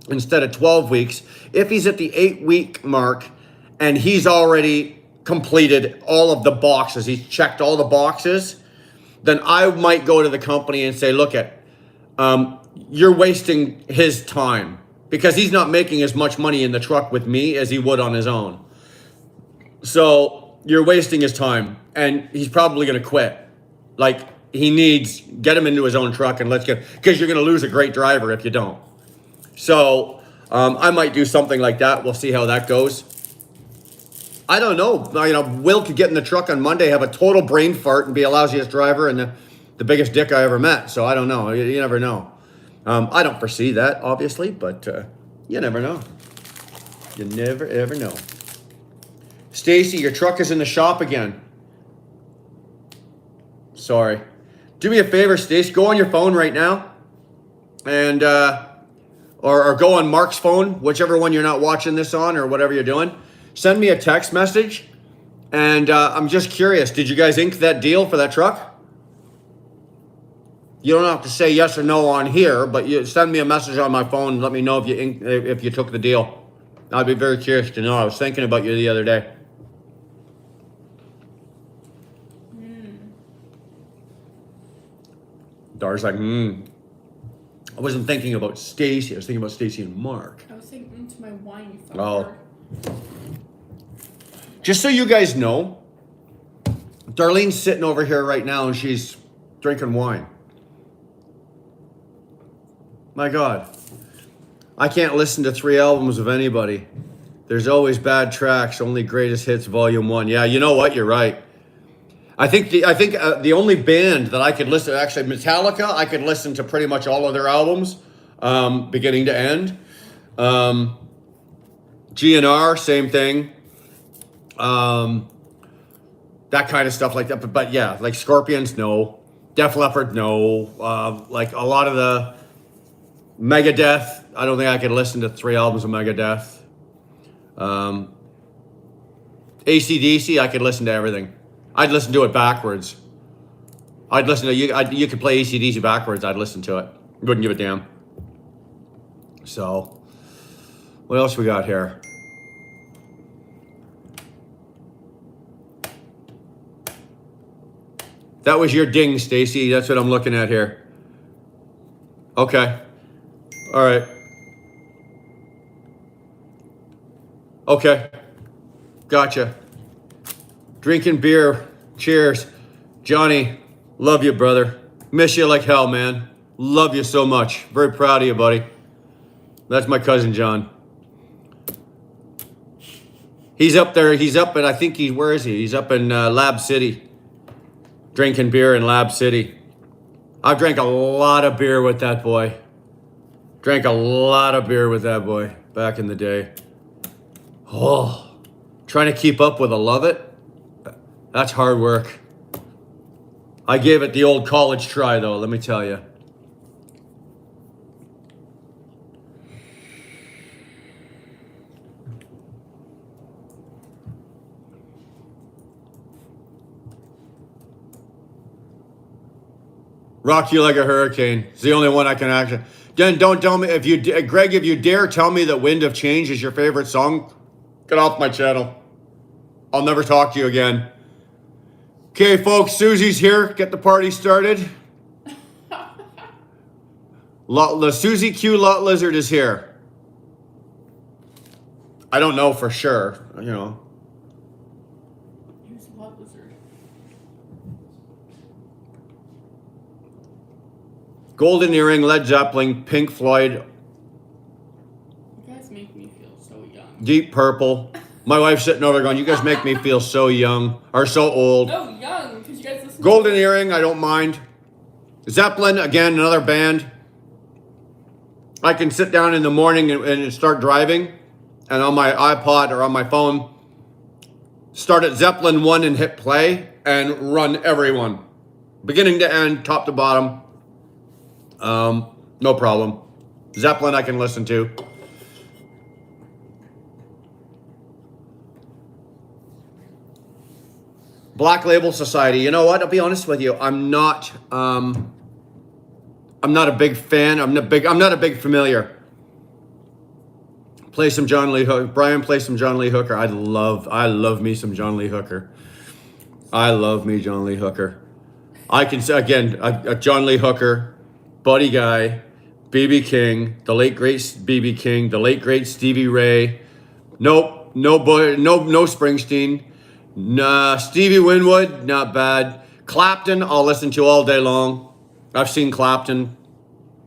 instead of 12 weeks, if he's at the 8-week mark and he's already completed all of the boxes, he's checked all the boxes, then I might go to the company and say, look you're wasting his time because he's not making as much money in the truck with me as he would on his own. So you're wasting his time and he's probably going to quit. Like get him into his own truck and because you're going to lose a great driver if you don't. So I might do something like that. We'll see how that goes. I don't know. Will could get in the truck on Monday, have a total brain fart, and be a lousiest driver and the biggest dick I ever met. So I don't know. You never know. I don't foresee that, obviously, but you never know. You never, ever know. Stacy, your truck is in the shop again. Sorry. Do me a favor, Stacy. Go on your phone right now. And, or go on Mark's phone, whichever one you're not watching this on or whatever you're doing. Send me a text message. And I'm just curious. Did you guys ink that deal for that truck? You don't have to say yes or no on here, but you send me a message on my phone and let me know if you took the deal. I'd be very curious to know. I was thinking about you the other day. Dar's like, I wasn't thinking about Stacy. I was thinking about Stacy and Mark. I was thinking to my wine. Oh. Just so you guys know, Darlene's sitting over here right now and she's drinking wine. My God. I can't listen to 3 albums of anybody. There's always bad tracks, only greatest hits, volume 1. Yeah, you know what? You're right. I think the only band that I could listen to, actually Metallica, I could listen to pretty much all of their albums, beginning to end. GNR, same thing. That kind of stuff like that. But yeah, like Scorpions, no. Def Leppard, no. Like a lot of the Megadeth, I don't think I could listen to 3 albums of Megadeth. AC/DC, I could listen to everything. I'd listen to it backwards. I'd listen to you could play AC/DC backwards. I'd listen to it. Wouldn't give a damn. So, what else we got here? That was your ding, Stacy. That's what I'm looking at here. Okay. All right. Okay. Gotcha. Drinking beer. Cheers. Johnny, love you, brother. Miss you like hell, man. Love you so much. Very proud of you, buddy. That's my cousin, John. He's up there. He's up at, I think where is he? He's up in Lab City. Drinking beer in Lab City. I've drank a lot of beer with that boy. Drank a lot of beer with that boy back in the day. Oh, trying to keep up with a love it. That's hard work. I gave it the old college try, though, let me tell you. Rock You Like a Hurricane. It's the only one I can actually. Then don't tell me if you, Greg, if you dare tell me that Wind of Change is your favorite song, get off my channel. I'll never talk to you again. Okay, folks, Susie's here. Get the party started. The Susie Q Lot Lizard is here. I don't know for sure, you know. Who's Lot Lizard? Golden Earring, Led Zeppelin, Pink Floyd, You guys make me feel so young. Deep Purple. My wife's sitting over there going, you guys make me feel so young, or so old. Oh, young, because you guys listen Golden Earring, I don't mind. Zeppelin, again, another band. I can sit down in the morning and start driving, and on my iPod or on my phone, start at Zeppelin 1 and hit play, and run everyone. Beginning to end, top to bottom. No problem. Zeppelin I can listen to. Black Label Society. You know what? I'll be honest with you. I'm not a big fan. I'm not a big familiar. Play some John Lee Hooker. Brian, play some John Lee Hooker. I love me some John Lee Hooker. I love me John Lee Hooker. I can say again, John Lee Hooker, Buddy Guy, B.B. King, the late great B.B. King, the late great Stevie Ray. No Springsteen. Nah, Stevie Winwood, not bad. Clapton, I'll listen to all day long. I've seen Clapton,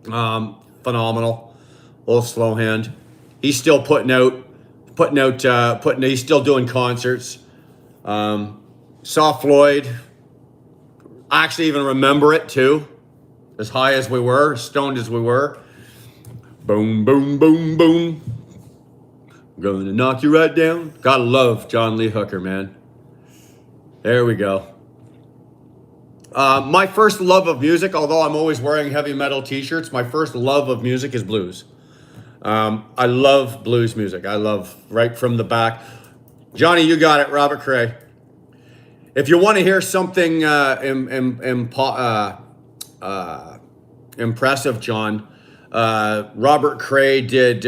phenomenal. Old slow hand. He's still he's still doing concerts. Saw Floyd. I actually even remember it too. As high as we were, stoned as we were. Boom, boom, boom, boom. Gonna knock you right down. Gotta love John Lee Hooker, man. There we go. My first love of music, although I'm always wearing heavy metal t-shirts, my first love of music is blues. I love blues music. I love right from the back. Johnny, you got it. Robert Cray. If you want to hear something impressive, John, Robert Cray did,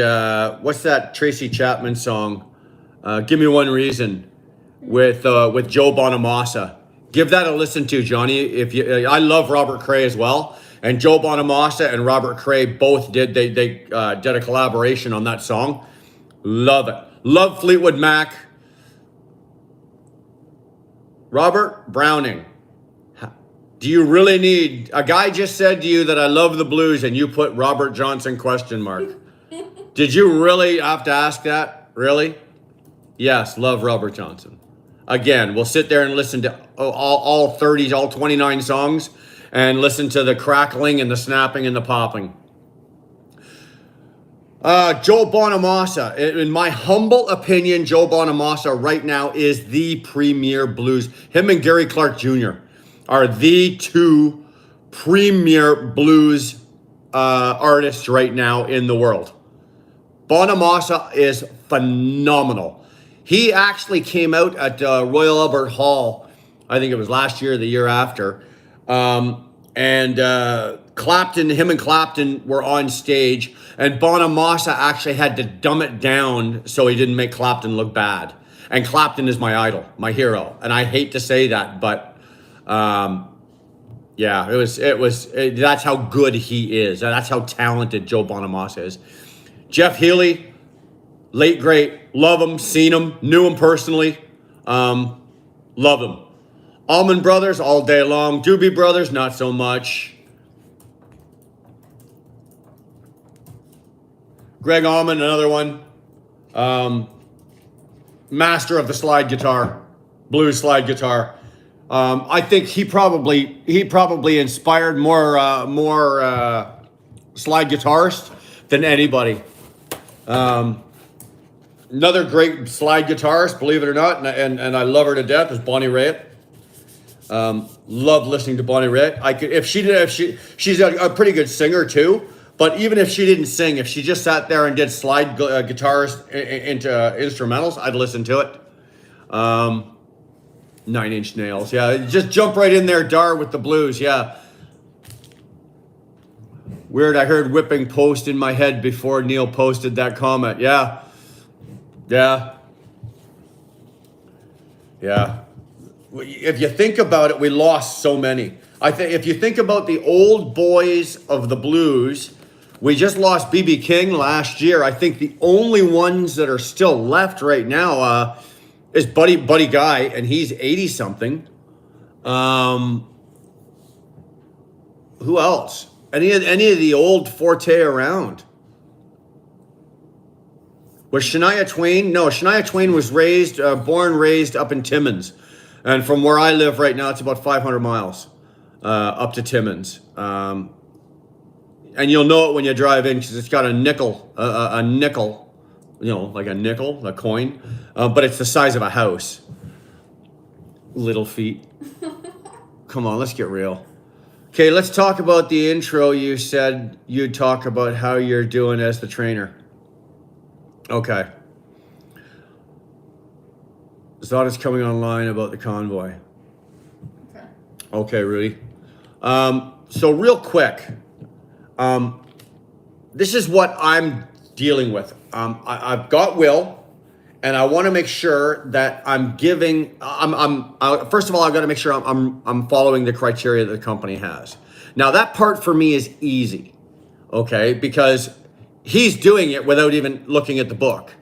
what's that Tracy Chapman song? Give Me One Reason with Joe Bonamassa. Give that a listen to, Johnny. I love Robert Cray as well. And Joe Bonamassa and Robert Cray both did a collaboration on that song. Love it. Love Fleetwood Mac. Robert Browning. Do you really need a guy just said to you that I love the blues and you put Robert Johnson ? Did you really have to ask that? Really? Yes, love Robert Johnson. Again, we'll sit there and listen to all 30s, all 29 songs and listen to the crackling and the snapping and the popping. Joe Bonamassa, in my humble opinion, Joe Bonamassa right now is the premier blues. Him and Gary Clark Jr. are the two premier blues artists right now in the world. Bonamassa is phenomenal. He actually came out at Royal Albert Hall, I think it was last year or the year after, and Clapton, him and Clapton were on stage, and Bonamassa actually had to dumb it down so he didn't make Clapton look bad. And Clapton is my idol, my hero, and I hate to say that, but yeah, that's how good he is. That's how talented Joe Bonamassa is. Jeff Healey, late great, love him, seen him, knew him personally, love him. Allman Brothers all day long. Doobie Brothers, not so much. Greg Allman, another one. Master of the slide guitar, blues slide guitar. I think he probably inspired more slide guitarists than anybody. Another great slide guitarist, believe it or not, and I love her to death, is Bonnie Raitt. Love listening to Bonnie Raitt. She's a pretty good singer too. But even if she didn't sing, if she just sat there and did slide guitars into instrumentals, I'd listen to it. 9 Inch Nails, yeah. Just jump right in there, Dar, with the blues, yeah. Weird, I heard whipping post in my head before Neil posted that comment. Yeah. Yeah. Yeah. If you think about it, we lost so many. I think if you think about the old boys of the Blues, we just lost BB King last year. I think the only ones that are still left right now is Buddy Guy, and he's 80 something. Who else? Any of the old Forte around? Was Shania Twain? No, Shania Twain was raised up in Timmins. And from where I live right now, it's about 500 miles up to Timmins. And you'll know it when you drive in because it's got a nickel, like a nickel, a coin. But it's the size of a house. Little feet. Come on, let's get real. Okay, let's talk about the intro. You said you'd talk about how you're doing as the trainer. Okay. Zod is coming online about the convoy. Okay. Okay, Rudy. So real quick, this is what I'm dealing with. I've got Will, and I want to make sure that I'm giving. First of all, I've got to make sure I'm following the criteria that the company has. Now that part for me is easy, okay, because he's doing it without even looking at the book.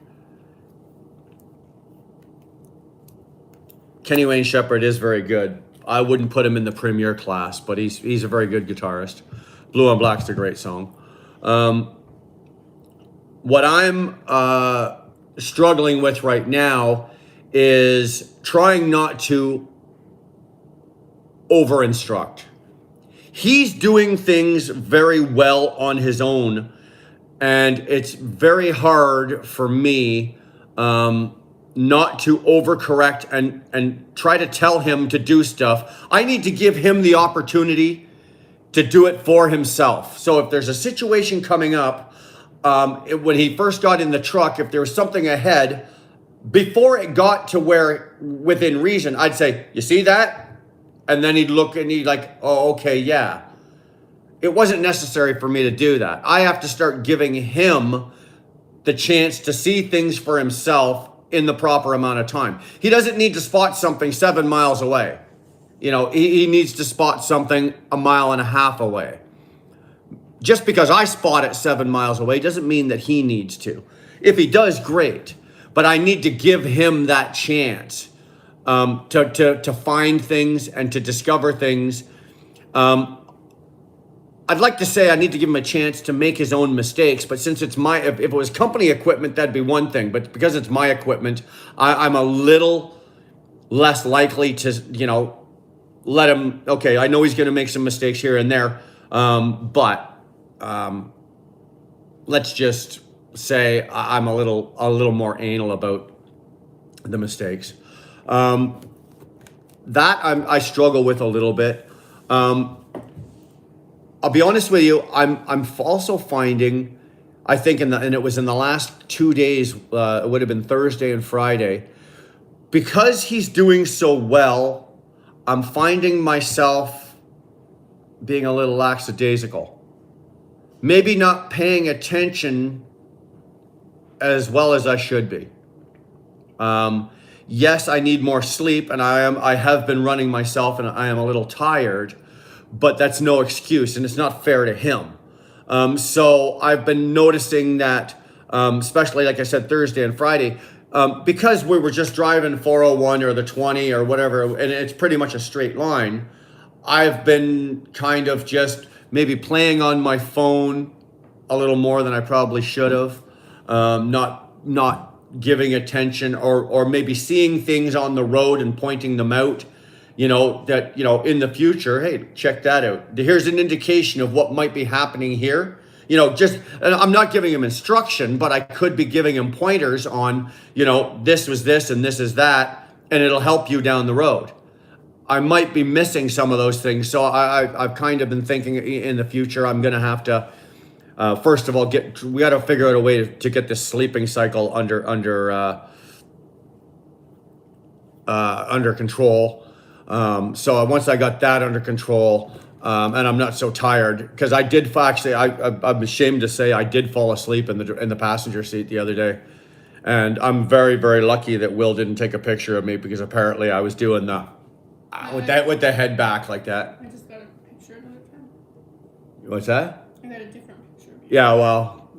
Kenny Wayne Shepherd is very good. I wouldn't put him in the premier class, but he's a very good guitarist. Blue on Black's a great song. What I'm struggling with right now is trying not to over-instruct. He's doing things very well on his own, and it's very hard for me not to overcorrect and try to tell him to do stuff. I need to give him the opportunity to do it for himself. So if there's a situation coming up, when he first got in the truck, if there was something ahead, before it got to where within reason, I'd say, you see that? And then he'd look and he'd like, oh, okay, yeah. It wasn't necessary for me to do that. I have to start giving him the chance to see things for himself in the proper amount of time. He doesn't need to spot something 7 miles away. He needs to spot something 1.5 miles away. Just because I spot it 7 miles away doesn't mean that he needs to. If he does, great. But I need to give him that chance to find things and to discover things. I'd like to say I need to give him a chance to make his own mistakes, but since it's if it was company equipment, that'd be one thing. But because it's my equipment, I'm a little less likely to, let him. Okay, I know he's going to make some mistakes here and there, but let's just say I'm a little more anal about the mistakes. That I struggle with a little bit. I'll be honest with you. I'm also finding, I think, and it was in the last 2 days. It would have been Thursday and Friday, because he's doing so well. I'm finding myself being a little lackadaisical, maybe not paying attention as well as I should be. Yes, I need more sleep, and I have been running myself, and I am a little tired. But that's no excuse, and it's not fair to him. So I've been noticing that, especially like I said, Thursday and Friday, because we were just driving 401 or the 20 or whatever, and it's pretty much a straight line, I've been kind of just maybe playing on my phone a little more than I probably should have, not giving attention or maybe seeing things on the road and pointing them out. That, in the future, hey, check that out. Here's an indication of what might be happening here. And I'm not giving him instruction, but I could be giving him pointers on, this was this and this is that, and it'll help you down the road. I might be missing some of those things. So I've kind of been thinking in the future, I'm going to have to, first of all, we got to figure out a way to get this sleeping cycle under control. So once I got that under control, and I'm not so tired because I did actually. I'm ashamed to say I did fall asleep in the passenger seat the other day, and I'm very very lucky that Will didn't take a picture of me because apparently I was doing the with the head back like that. I just got a picture another time. What's that? I got a different picture of you. Yeah, well,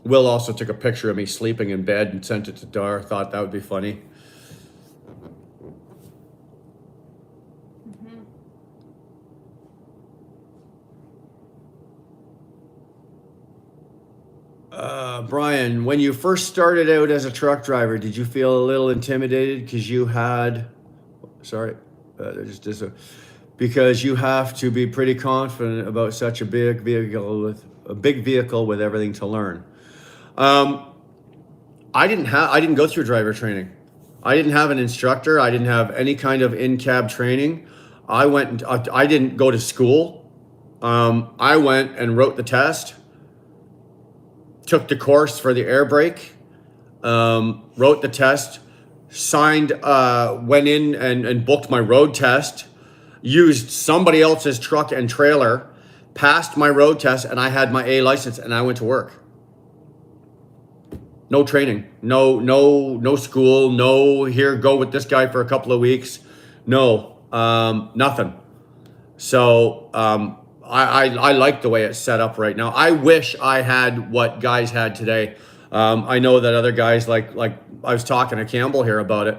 Will also took a picture of me sleeping in bed and sent it to Dar. Thought that would be funny. Brian, when you first started out as a truck driver, did you feel a little intimidated because you had, sorry, because you have to be pretty confident about such a big vehicle with everything to learn. I didn't go through driver training. I didn't have an instructor. I didn't have any kind of in-cab training. I didn't go to school. I went and wrote the test, took the course for the air brake, wrote the test, signed, went in and booked my road test, used somebody else's truck and trailer, passed my road test, and I had my A license and I went to work. No training, no school, no here, go with this guy for a couple of weeks. No, nothing. So, I like the way it's set up right now. I wish I had what guys had today. I know that other guys like I was talking to Campbell here about it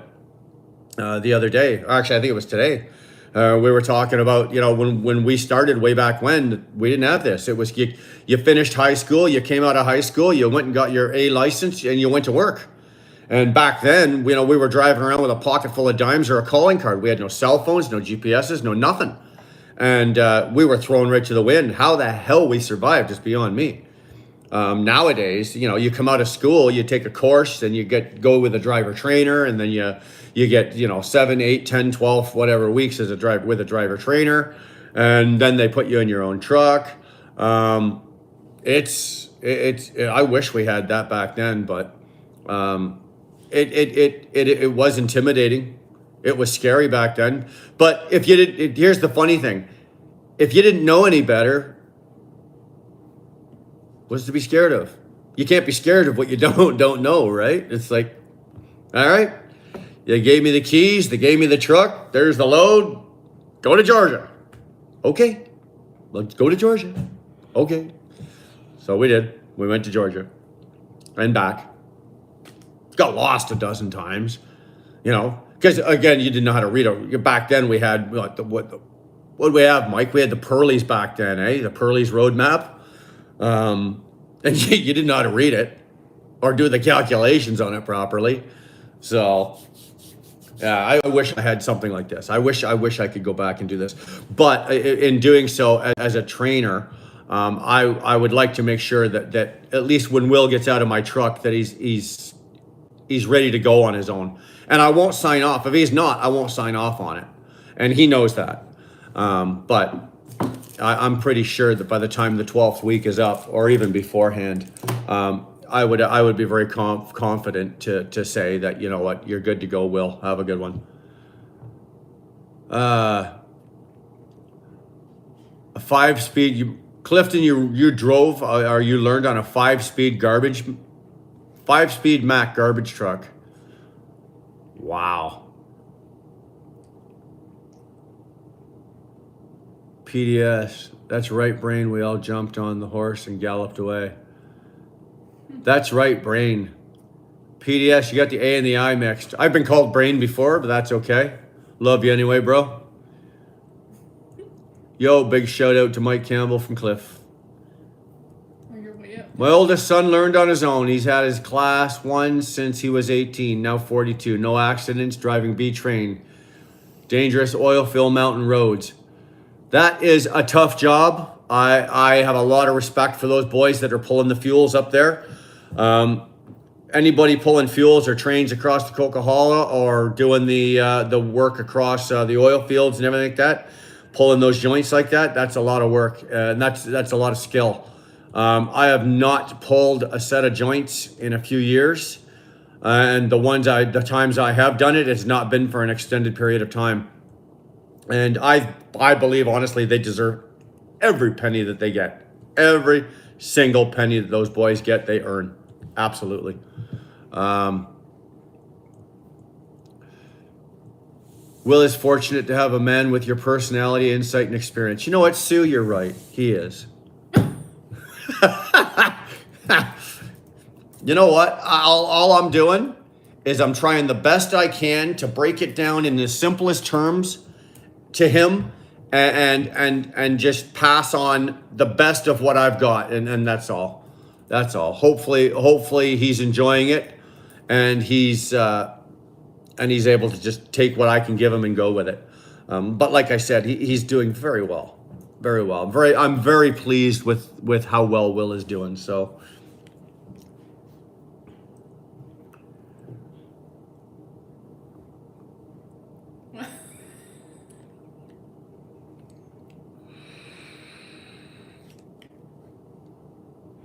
the other day. Actually, I think it was today. We were talking about, when we started way back when, we didn't have this. It was you finished high school, you came out of high school, you went and got your A license, and you went to work. And back then, we were driving around with a pocket full of dimes or a calling card. We had no cell phones, no GPSs, no nothing. And we were thrown right to the wind. How the hell we survived is beyond me. Nowadays, you come out of school, you take a course, and you go with a driver trainer, and then you get 7, 8, 10, 12, whatever weeks as with a driver trainer, and then they put you in your own truck. It's I wish we had that back then, but it was intimidating. It was scary back then. But if you did, here's the funny thing: if you didn't know any better, what's to be scared of? You can't be scared of what you don't know, right? It's like, all right, they gave me the keys, they gave me the truck, there's the load, go to Georgia. Okay, let's go to Georgia. Okay. So we did. We went to Georgia and back. Got lost a dozen times, because again, you didn't know how to read it. Back then we had, what did we have, Mike? We had the Pearlies back then, The Pearlies road map. And you didn't know how to read it or do the calculations on it properly. So, yeah, I wish I had something like this. I wish I could go back and do this. But in doing so, as a trainer, I would like to make sure that at least when Will gets out of my truck, that he's ready to go on his own. And I won't sign off. If he's not, I won't sign off on it. And he knows that. But I'm pretty sure that by the time the 12th week is up, or even beforehand, I would be very confident to say that, you know what, you're good to go, Will. Have a good one. A 5-speed, Clifton, you drove, or you learned on a 5-speed Mack garbage truck. Wow. PDS, that's right, brain. We all jumped on the horse and galloped away. That's right, brain. PDS, you got the A and the I mixed. I've been called brain before, but that's okay. Love you anyway, bro. Yo, big shout out to Mike Campbell from Cliff. My oldest son learned on his own. He's had his class 1 since he was 18, now 42. No accidents, driving B train. Dangerous oil fill mountain roads. That is a tough job. I have a lot of respect for those boys that are pulling the fuels up there. Anybody pulling fuels or trains across the Coquihalla or doing the work across the oil fields and everything like that, pulling those joints like that, that's a lot of work, and that's a lot of skill. I have not pulled a set of joints in a few years, and the times I have done it, it's not been for an extended period of time. And I believe, honestly, they deserve every penny that they get. Every single penny that those boys get, they earn. Absolutely. Will is fortunate to have a man with your personality, insight, and experience. You know what, Sue? You're right. He is. You know what? All I'm doing is I'm trying the best I can to break it down in the simplest terms to him, and just pass on the best of what I've got, and that's all. That's all. Hopefully he's enjoying it, and he's able to just take what I can give him and go with it. But like I said, he's doing very well, very well. I'm very pleased with how well Will is doing. So.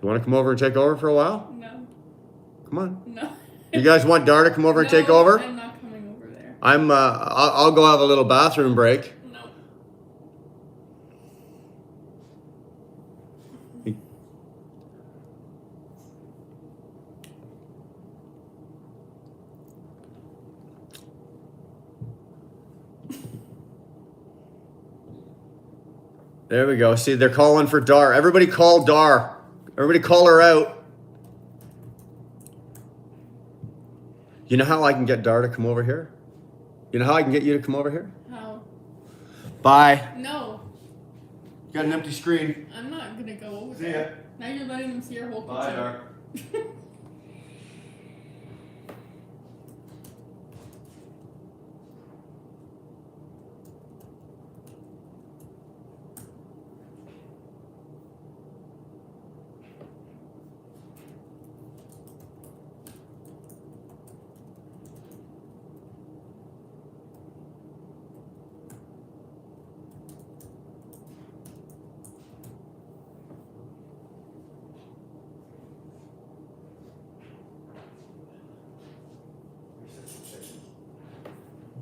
You want to come over and take over for a while? No. Come on. No. You guys want Dar to come over and take over? I'm not coming over there. I'll go have a little bathroom break. No. There we go. See, they're calling for Dar. Everybody call Dar. Everybody call her out. You know how I can get Dar to come over here? You know how I can get you to come over here? How? Bye. No. You got an empty screen. I'm not gonna go over See there. ya. Now you're letting them see your whole Bye, kitchen. Dar.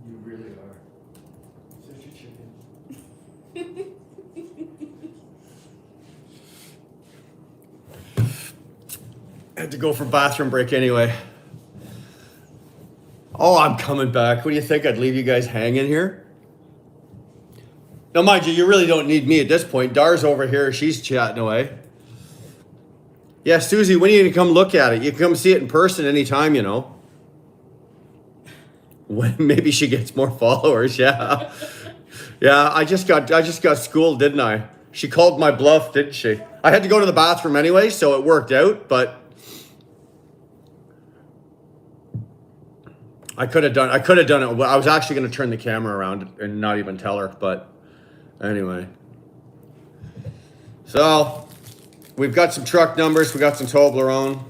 You really are. Such a chicken. I had to go for bathroom break anyway. Oh, I'm coming back. What do you think? I'd leave you guys hanging here? Now, mind you, you really don't need me at this point. Dar's over here. She's chatting away. Yeah, Susie, when are you going to come look at it? You can come see it in person anytime, you know. When maybe she gets more followers, yeah. Yeah, I just got schooled, didn't I? She called my bluff, didn't she? I had to go to the bathroom anyway, so it worked out, but I could have done it. I was actually going to turn the camera around and not even tell her, but anyway. So, we've got some truck numbers, we got some Toblerone,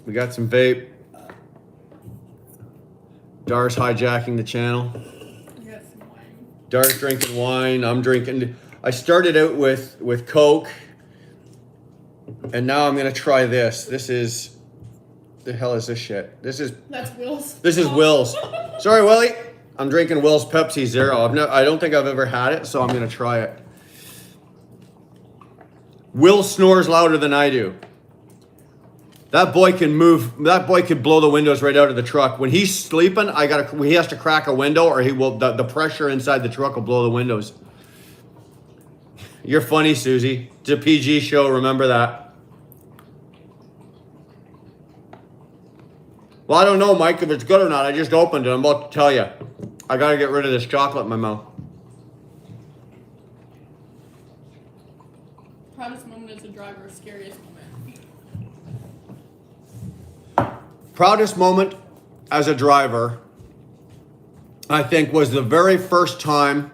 we got some vape. Dar's hijacking the channel. I got some wine. Dar's drinking wine. I'm drinking. I started out with Coke, and now I'm gonna try this. This is the hell is this shit? That's Will's. This is Will's. Sorry, Willie. I'm drinking Will's Pepsi Zero. I don't think I've ever had it, so I'm gonna try it. Will snores louder than I do. That boy can move. That boy could blow the windows right out of the truck. When he's sleeping, he has to crack a window, or he will. The pressure inside the truck will blow the windows. You're funny, Susie. It's a PG show. Remember that. Well, I don't know, Mike, if it's good or not. I just opened it. I'm about to tell you. I gotta get rid of this chocolate in my mouth. Proudest moment as a driver, scariest moment. Proudest moment as a driver, I think, was the very first time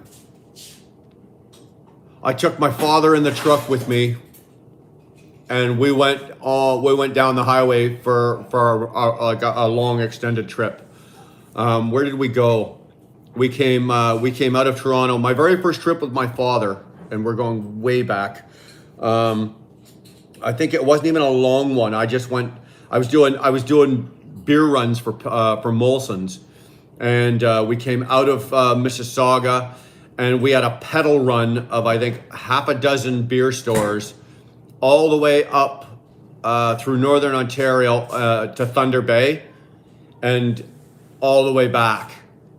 I took my father in the truck with me, and we went down the highway for a long extended trip. Where did we go? We came out of Toronto. My very first trip with my father, and we're going way back. I think it wasn't even a long one. I was doing beer runs for Molson's, and we came out of Mississauga, and we had a pedal run of, I think, half a dozen beer stores all the way up through Northern Ontario to Thunder Bay and all the way back.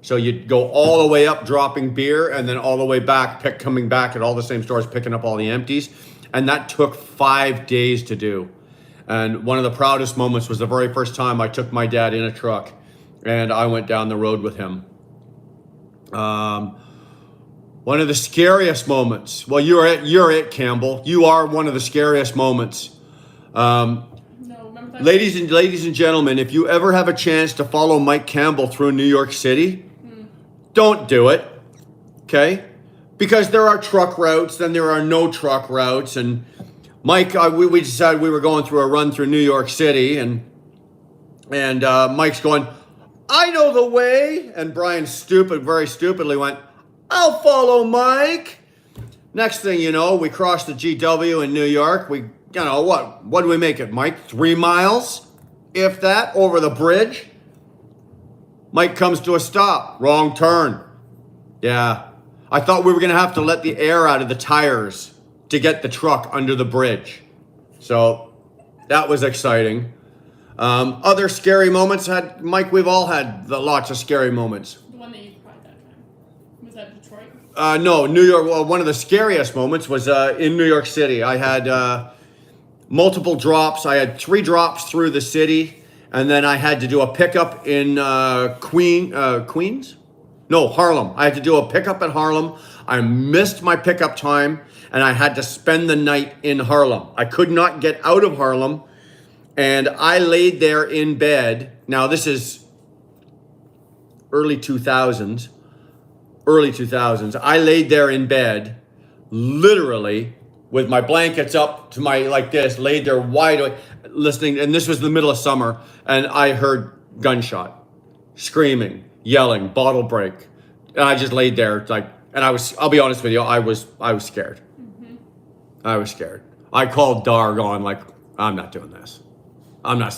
So you'd go all the way up dropping beer and then all the way back, coming back at all the same stores, picking up all the empties. And that took 5 days to do. And one of the proudest moments was the very first time I took my dad in a truck and I went down the road with him. One of the scariest moments, well, you're it, Campbell. You are one of the scariest moments. No, remember that? Ladies and gentlemen, if you ever have a chance to follow Mike Campbell through New York City, don't do it, okay? Because there are truck routes, then there are no truck routes. And Mike, we decided we were going through a run through New York City, and Mike's going, I know the way. And Brian very stupidly went, I'll follow Mike. Next thing you know, we crossed the GW in New York. What do we make it, Mike? 3 miles, if that, over the bridge. Mike comes to a stop. Wrong turn. Yeah. I thought we were going to have to let the air out of the tires to get the truck under the bridge. So that was exciting. Other scary moments Mike, we've all had lots of scary moments. The one that you cried that time. Was that Detroit? No, New York. Well, one of the scariest moments was in New York City. I had multiple drops. I had 3 drops through the city. And then I had to do a pickup in Queens? No, Harlem. I had to do a pickup at Harlem. I missed my pickup time, and I had to spend the night in Harlem. I could not get out of Harlem, and I laid there in bed. Now, this is early 2000s. I laid there in bed, literally, with my blankets up to like this, laid there wide awake, listening. And this was the middle of summer, and I heard gunshot, screaming, yelling, bottle break. And I just laid there and I'll be honest with you, I was scared. Mm-hmm. I was scared. I called Darg on like, I'm not doing this. I'm not,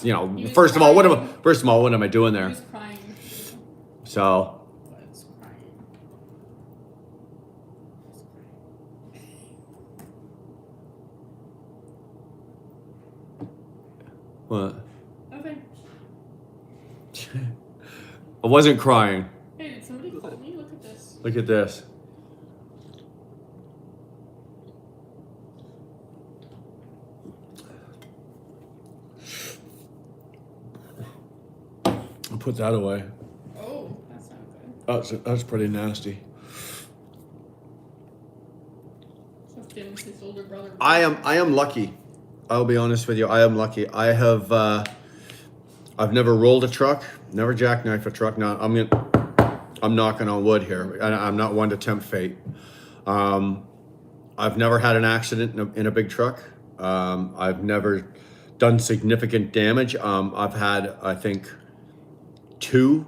first of all, what am I doing there? He was crying. So. What? Okay. I wasn't crying. Hey, did somebody call me? Look at this. Look at this. I'll put that away. Oh, that's not good. That's pretty nasty. So Jim's his older brother. I am lucky. I'll be honest with you. I am lucky. I've never rolled a truck, never jackknifed a truck. Now I'm knocking on wood here. I'm not one to tempt fate. I've never had an accident in a big truck. I've never done significant damage. I've had, I think, 2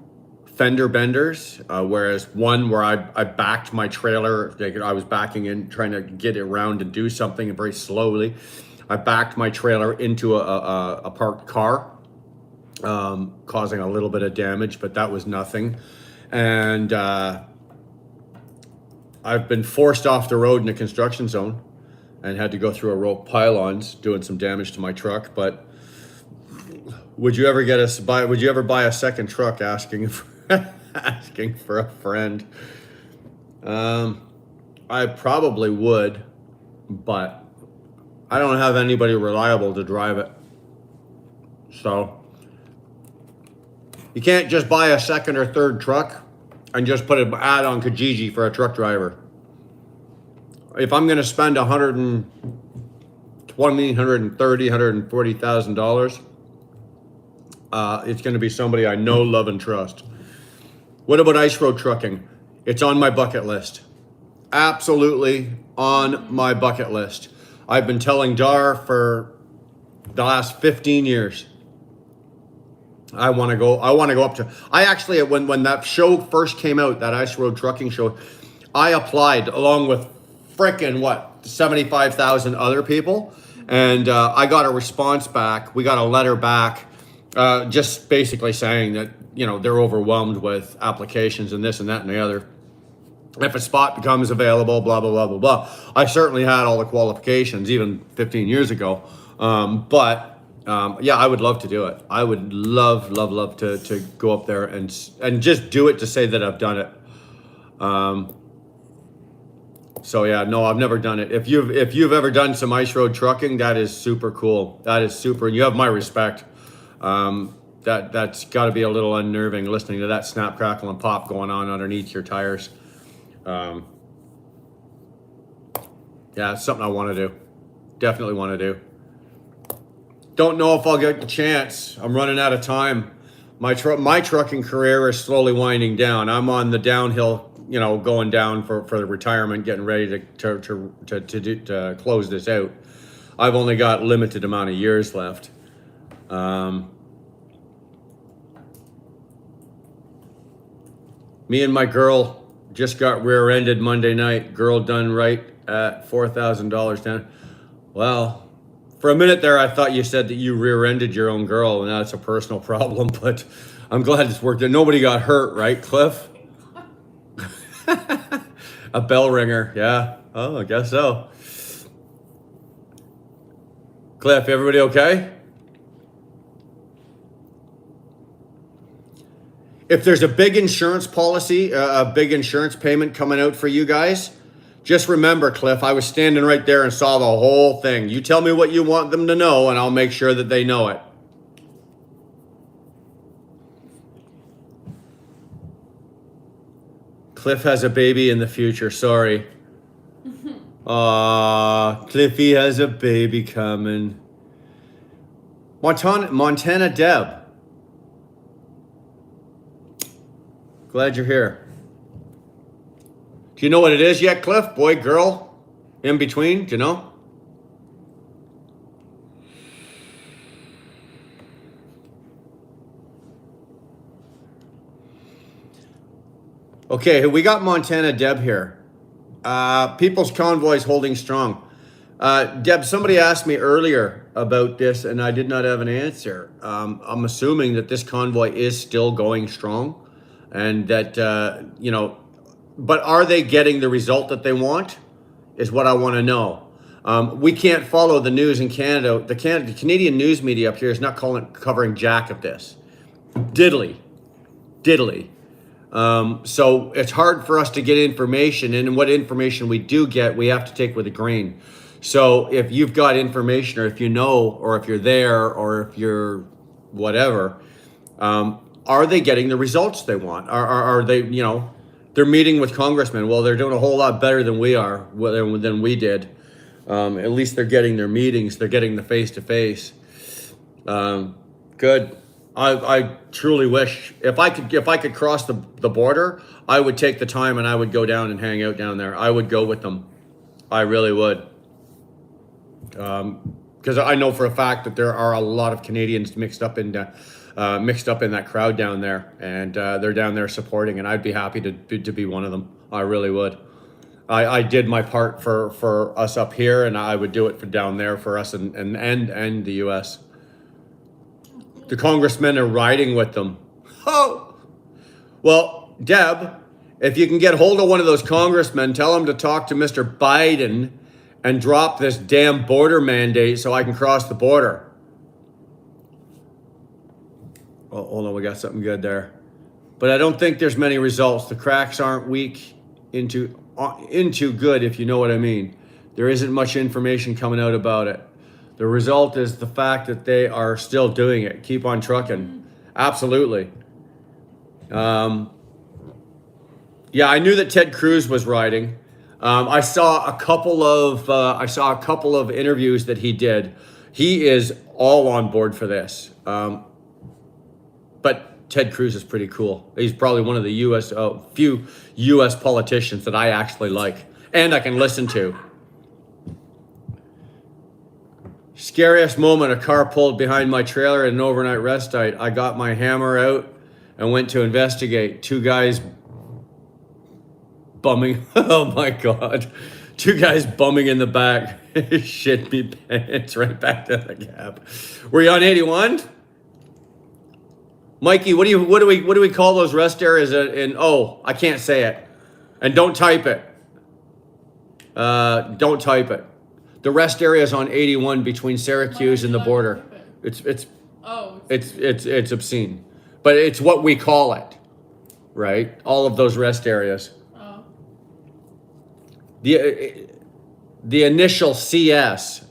fender benders, whereas one where I backed my trailer. I was backing in, trying to get it around and do something, and very slowly I backed my trailer into a parked car, causing a little bit of damage, but that was nothing. And I've been forced off the road in a construction zone and had to go through a row of pylons, doing some damage to my truck. But would you ever buy a second truck asking for a friend? I probably would, but I don't have anybody reliable to drive it. So you can't just buy a second or third truck and just put an ad on Kijiji for a truck driver. If I'm going to spend $120,000, $130,000, $140,000, it's going to be somebody I know, love, and trust. What about ice road trucking? It's on my bucket list. Absolutely on my bucket list. I've been telling Dar for the last 15 years. I want to go up to. I actually, when that show first came out, that ice road trucking show, I applied along with frickin' 75,000 other people, and I got a response back. We got a letter back, just basically saying that they're overwhelmed with applications and this and that and the other. if a spot becomes available, blah, blah, blah, blah, blah. I certainly had all the qualifications even 15 years ago. Yeah, I would love to do it. I would love to go up there and just do it to say that I've done it. So yeah, no, I've never done it. If you've ever done some ice road trucking, that is super cool. That is super, and you have my respect. That's got to be a little unnerving listening to that snap, crackle, and pop going on underneath your tires. Yeah, it's something I want to do. Definitely want to do. Don't know if I'll get the chance. I'm running out of time. My trucking career is slowly winding down. I'm on the downhill, going down for the retirement, getting ready to close this out. I've only got limited amount of years left. Me and my girl just got rear-ended Monday night. Girl done right at $4,000 down. Well, for a minute there, I thought you said that you rear-ended your own girl, and that's a personal problem, but I'm glad it's worked out. Nobody got hurt, right, Cliff? A bell ringer, yeah. Oh, I guess so. Cliff, everybody okay? If there's a big insurance policy, a big insurance payment coming out for you guys, just remember, Cliff, I was standing right there and saw the whole thing. You tell me what you want them to know, and I'll make sure that they know it. Cliff has a baby in the future, sorry. Cliffy has a baby coming. Montana Deb. Glad you're here. Do you know what it is yet, Cliff? Boy, girl? In between? Do you know? Okay, we got Montana Deb here. People's Convoy's holding strong. Deb, somebody asked me earlier about this, and I did not have an answer. I'm assuming that this convoy is still going strong, and that, but are they getting the result that they want, is what I want to know. We can't follow the news in Canada. The Canadian news media up here is not covering jack of this. Diddly. So it's hard for us to get information, and what information we do get, we have to take with a grain. So if you've got information, or if you know, or if you're there, or if you're whatever, are they getting the results they want? Are they, they're meeting with congressmen. Well, they're doing a whole lot better than we are, than we did. At least they're getting their meetings. They're getting the face-to-face. Good. I truly wish if I could cross the border, I would take the time and I would go down and hang out down there. I would go with them. I really would. Because I know for a fact that there are a lot of Canadians mixed up in that crowd down there, and they're down there supporting, and I'd be happy to be one of them. I really would. I did my part for us up here, and I would do it for down there for us and the U.S. The congressmen are riding with them. Oh, well, Deb, if you can get hold of one of those congressmen, tell them to talk to Mr. Biden and drop this damn border mandate so I can cross the border. Oh, hold on, we got something good there. But I don't think there's many results. The cracks aren't weak into good, if you know what I mean. There isn't much information coming out about it. The result is the fact that they are still doing it. Keep on trucking. Absolutely. Yeah, I knew that Ted Cruz was riding. I saw a couple of interviews that he did. He is all on board for this. But Ted Cruz is pretty cool. He's probably one of the few U.S. politicians that I actually like and I can listen to. Scariest moment, a car pulled behind my trailer at an overnight rest site. I got my hammer out and went to investigate. Two guys bumming. Oh my God. Two guys bumming in the back. Shit me pants right back to the cab. Were you on 81? Mikey, what do we call those rest areas I can't say it. And don't type it. Don't type it. The rest area is on 81 between Syracuse and the border. It's Oh. it's obscene, but it's what we call it, right? All of those rest areas. Oh. The initial CS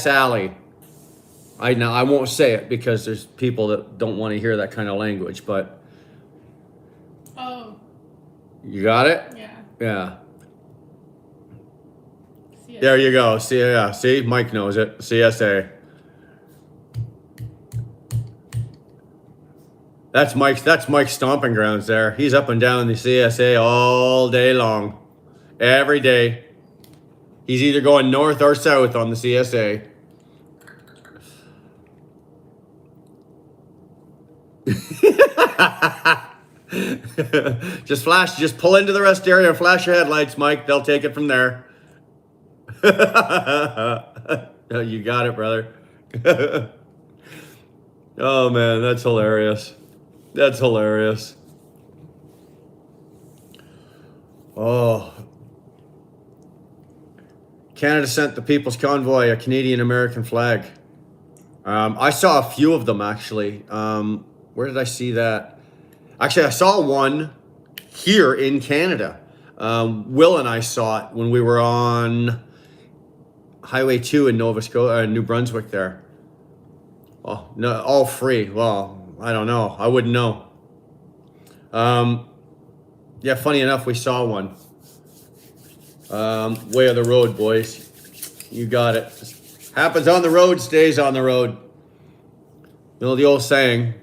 Alley. I won't say it because there's people that don't want to hear that kind of language, but Oh. you got it? Yeah. Yeah. CSA. There you go. See, Mike knows it. CSA. That's Mike's stomping grounds there. He's up and down the CSA all day long. Every day. He's either going north or south on the CSA. Just pull into the rest area and flash your headlights, Mike. They'll take it from there. You got it, brother. Oh man, that's hilarious. That's hilarious. Oh. Canada sent the People's Convoy a Canadian-American flag. I saw a few of them, actually. Where did I see that? Actually, I saw one here in Canada. Will and I saw it when we were on Highway 2 in New Brunswick there. Oh, no, all free. Well, I don't know. I wouldn't know. Yeah, funny enough, we saw one. Way of the road, boys. You got it. Happens on the road, stays on the road. You know the old saying,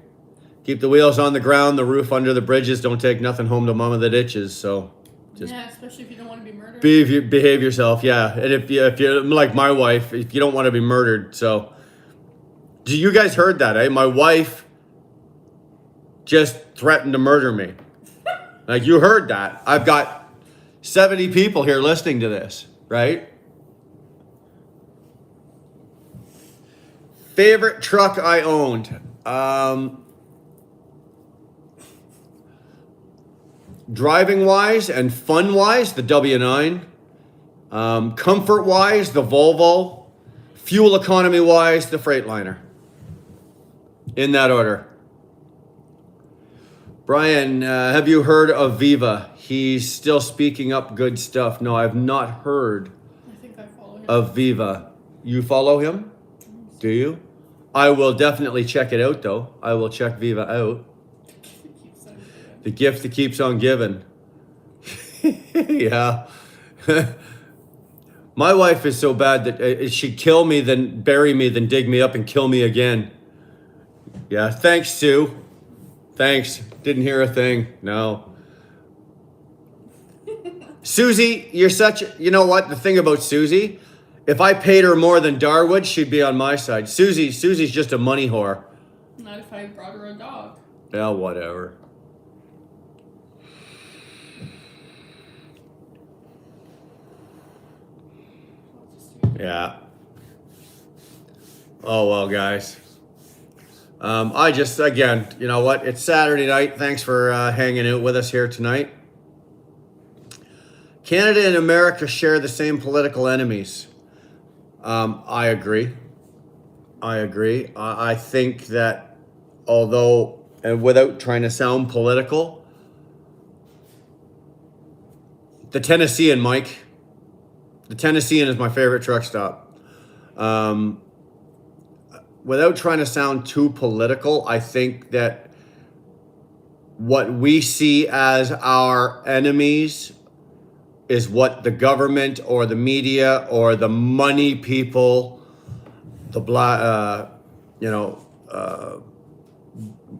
keep the wheels on the ground, the roof under the bridges, don't take nothing home to mama the ditches. So just especially if you don't want to be murdered. behave yourself, yeah. And if you're like my wife, if you don't want to be murdered. So you guys heard that, eh? My wife just threatened to murder me. Like, you heard that. I've got 70 people here listening to this, right? Favorite truck I owned. Driving wise and fun wise, the W9. Comfort wise, the Volvo. Fuel economy wise, the Freightliner. In that order. Brian, have you heard of Viva? He's still speaking up good stuff. No, I've not heard I think I follow him. of Viva. You follow him? Do you? I will definitely check it out, though. I will check Viva out. The gift that keeps on giving. Yeah. My wife is so bad that she'd kill me, then bury me, then dig me up and kill me again. Yeah, thanks, Sue. Thanks. Didn't hear a thing. No. Susie, you're such... You know what? The thing about Susie, if I paid her more than Darwood, she'd be on my side. Susie's just a money whore. Not if I brought her a dog. Yeah, whatever. Yeah. Oh, well, guys. I just, again, you know what? It's Saturday night. Thanks for hanging out with us here tonight. Canada and America share the same political enemies. I agree. I think that although, and without trying to sound political, the Tennessean, Mike. The Tennessean is my favorite truck stop. Without trying to sound too political, I think that what we see as our enemies is what the government or the media or the money people,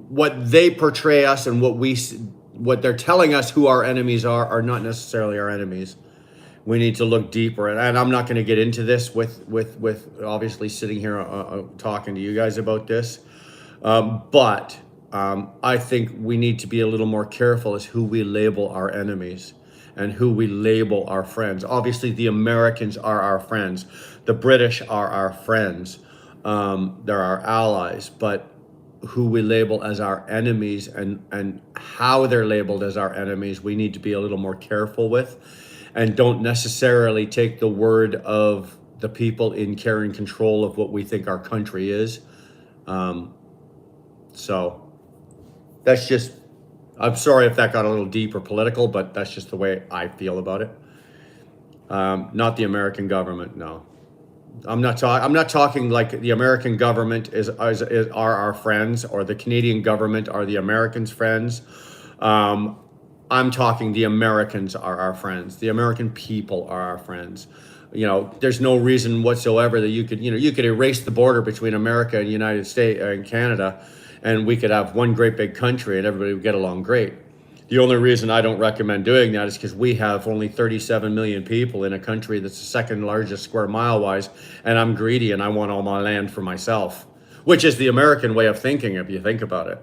what they portray us and what they're telling us who our enemies are not necessarily our enemies. We need to look deeper, and I'm not going to get into this with obviously sitting here talking to you guys about this, but I think we need to be a little more careful as who we label our enemies and who we label our friends. Obviously, the Americans are our friends, the British are our friends, they're our allies, but who we label as our enemies and how they're labeled as our enemies, we need to be a little more careful with, and don't necessarily take the word of the people in care and control of what we think our country is. So that's just, I'm sorry if that got a little deep or political, but that's just the way I feel about it. Not the American government, no. I'm not talking like the American government are our friends, or the Canadian government are the Americans' friends. I'm talking the Americans are our friends. The American people are our friends. You know, there's no reason whatsoever that you could erase the border between America and United States and Canada, and we could have one great big country and everybody would get along great. The only reason I don't recommend doing that is because we have only 37 million people in a country that's the second largest square mile wise, and I'm greedy and I want all my land for myself, which is the American way of thinking if you think about it.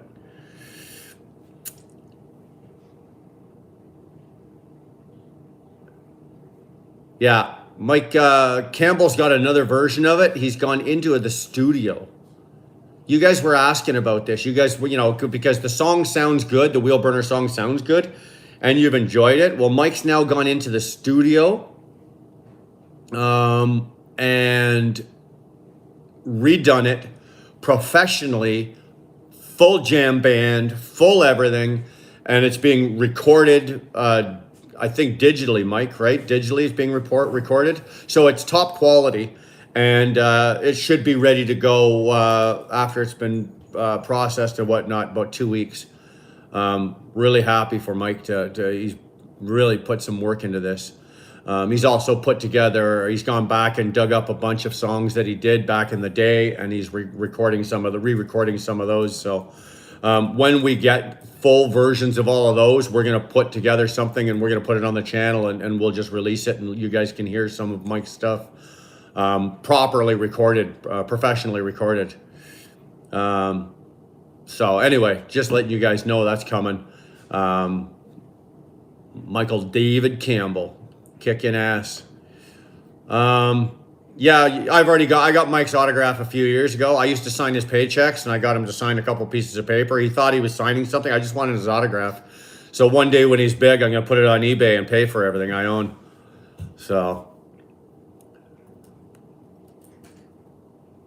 Yeah, Mike Campbell's got another version of it. He's gone into the studio. You guys were asking about this. You guys, because the song sounds good, the Wheel Burner song sounds good, and you've enjoyed it. Well, Mike's now gone into the studio and redone it professionally, full jam band, full everything, and it's being recorded, I think digitally, Mike, right? Digitally it's being recorded. So it's top quality. And it should be ready to go after it's been processed and whatnot, about 2 weeks. Really happy for Mike he's really put some work into this. He's also he's gone back and dug up a bunch of songs that he did back in the day, and he's re-recording some of those. So when we get full versions of all of those, we're going to put together something and we're going to put it on the channel, and we'll just release it, and you guys can hear some of Mike's stuff. Properly recorded, professionally recorded. So anyway, just letting you guys know that's coming. Michael David Campbell, kicking ass. Yeah, I got Mike's autograph a few years ago. I used to sign his paychecks, and I got him to sign a couple pieces of paper. He thought he was signing something. I just wanted his autograph. So one day when he's big, I'm going to put it on eBay and pay for everything I own. So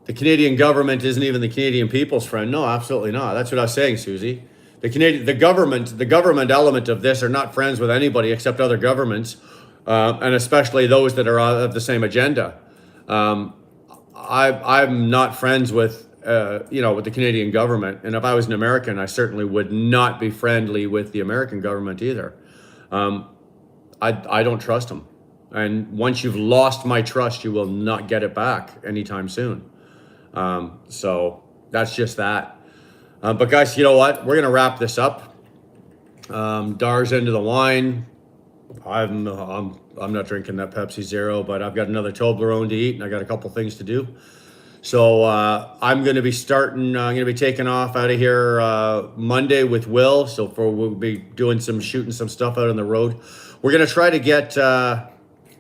the Canadian government isn't even the Canadian people's friend. No, absolutely not. That's what I was saying, Susie. The government element of this are not friends with anybody except other governments, and especially those that are of the same agenda. I'm not friends with the Canadian government, and if I was an American, I certainly would not be friendly with the American government either. I don't trust them, and once you've lost my trust, you will not get it back anytime soon. So that's just that. But guys, you know what? We're gonna wrap this up. Dar's into the wine. I'm not drinking that Pepsi Zero, but I've got another Toblerone to eat, and I got a couple things to do. So I'm gonna be taking off out of here Monday with Will. So we'll be shooting some stuff out on the road. We're gonna try to get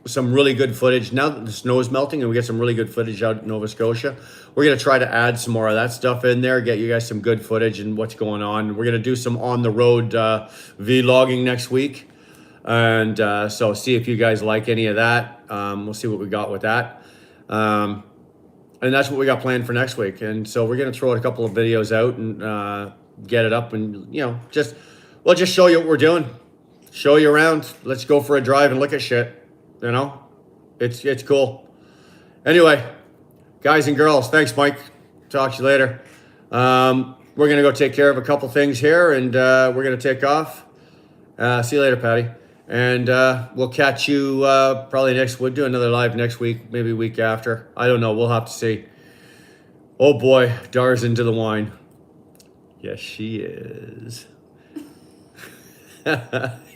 some really good footage now that the snow is melting, and we get some really good footage out in Nova Scotia. We're going to try to add some more of that stuff in there, get you guys some good footage and what's going on. We're going to do some on the road vlogging next week, and so see if you guys like any of that. We'll see what we got with that, and that's what we got planned for next week. And so we're going to throw a couple of videos out and get it up, and just show you what we're doing, show you around. Let's go for a drive and look at shit. It's cool. Anyway, guys and girls, thanks, Mike. Talk to you later. We're gonna go take care of a couple things here, and we're gonna take off. See you later, Patty. And we'll catch you probably we'll do another live next week, maybe week after. I don't know. We'll have to see. Oh boy, Dar's into the wine. Yes, she is.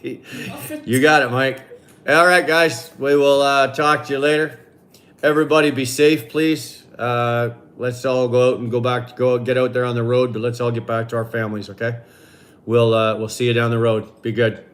You got it, Mike. All right, guys, we will talk to you later. Everybody be safe, please. Let's all go out and go get out there on the road, but let's all get back to our families, okay? We'll see you down the road. Be good.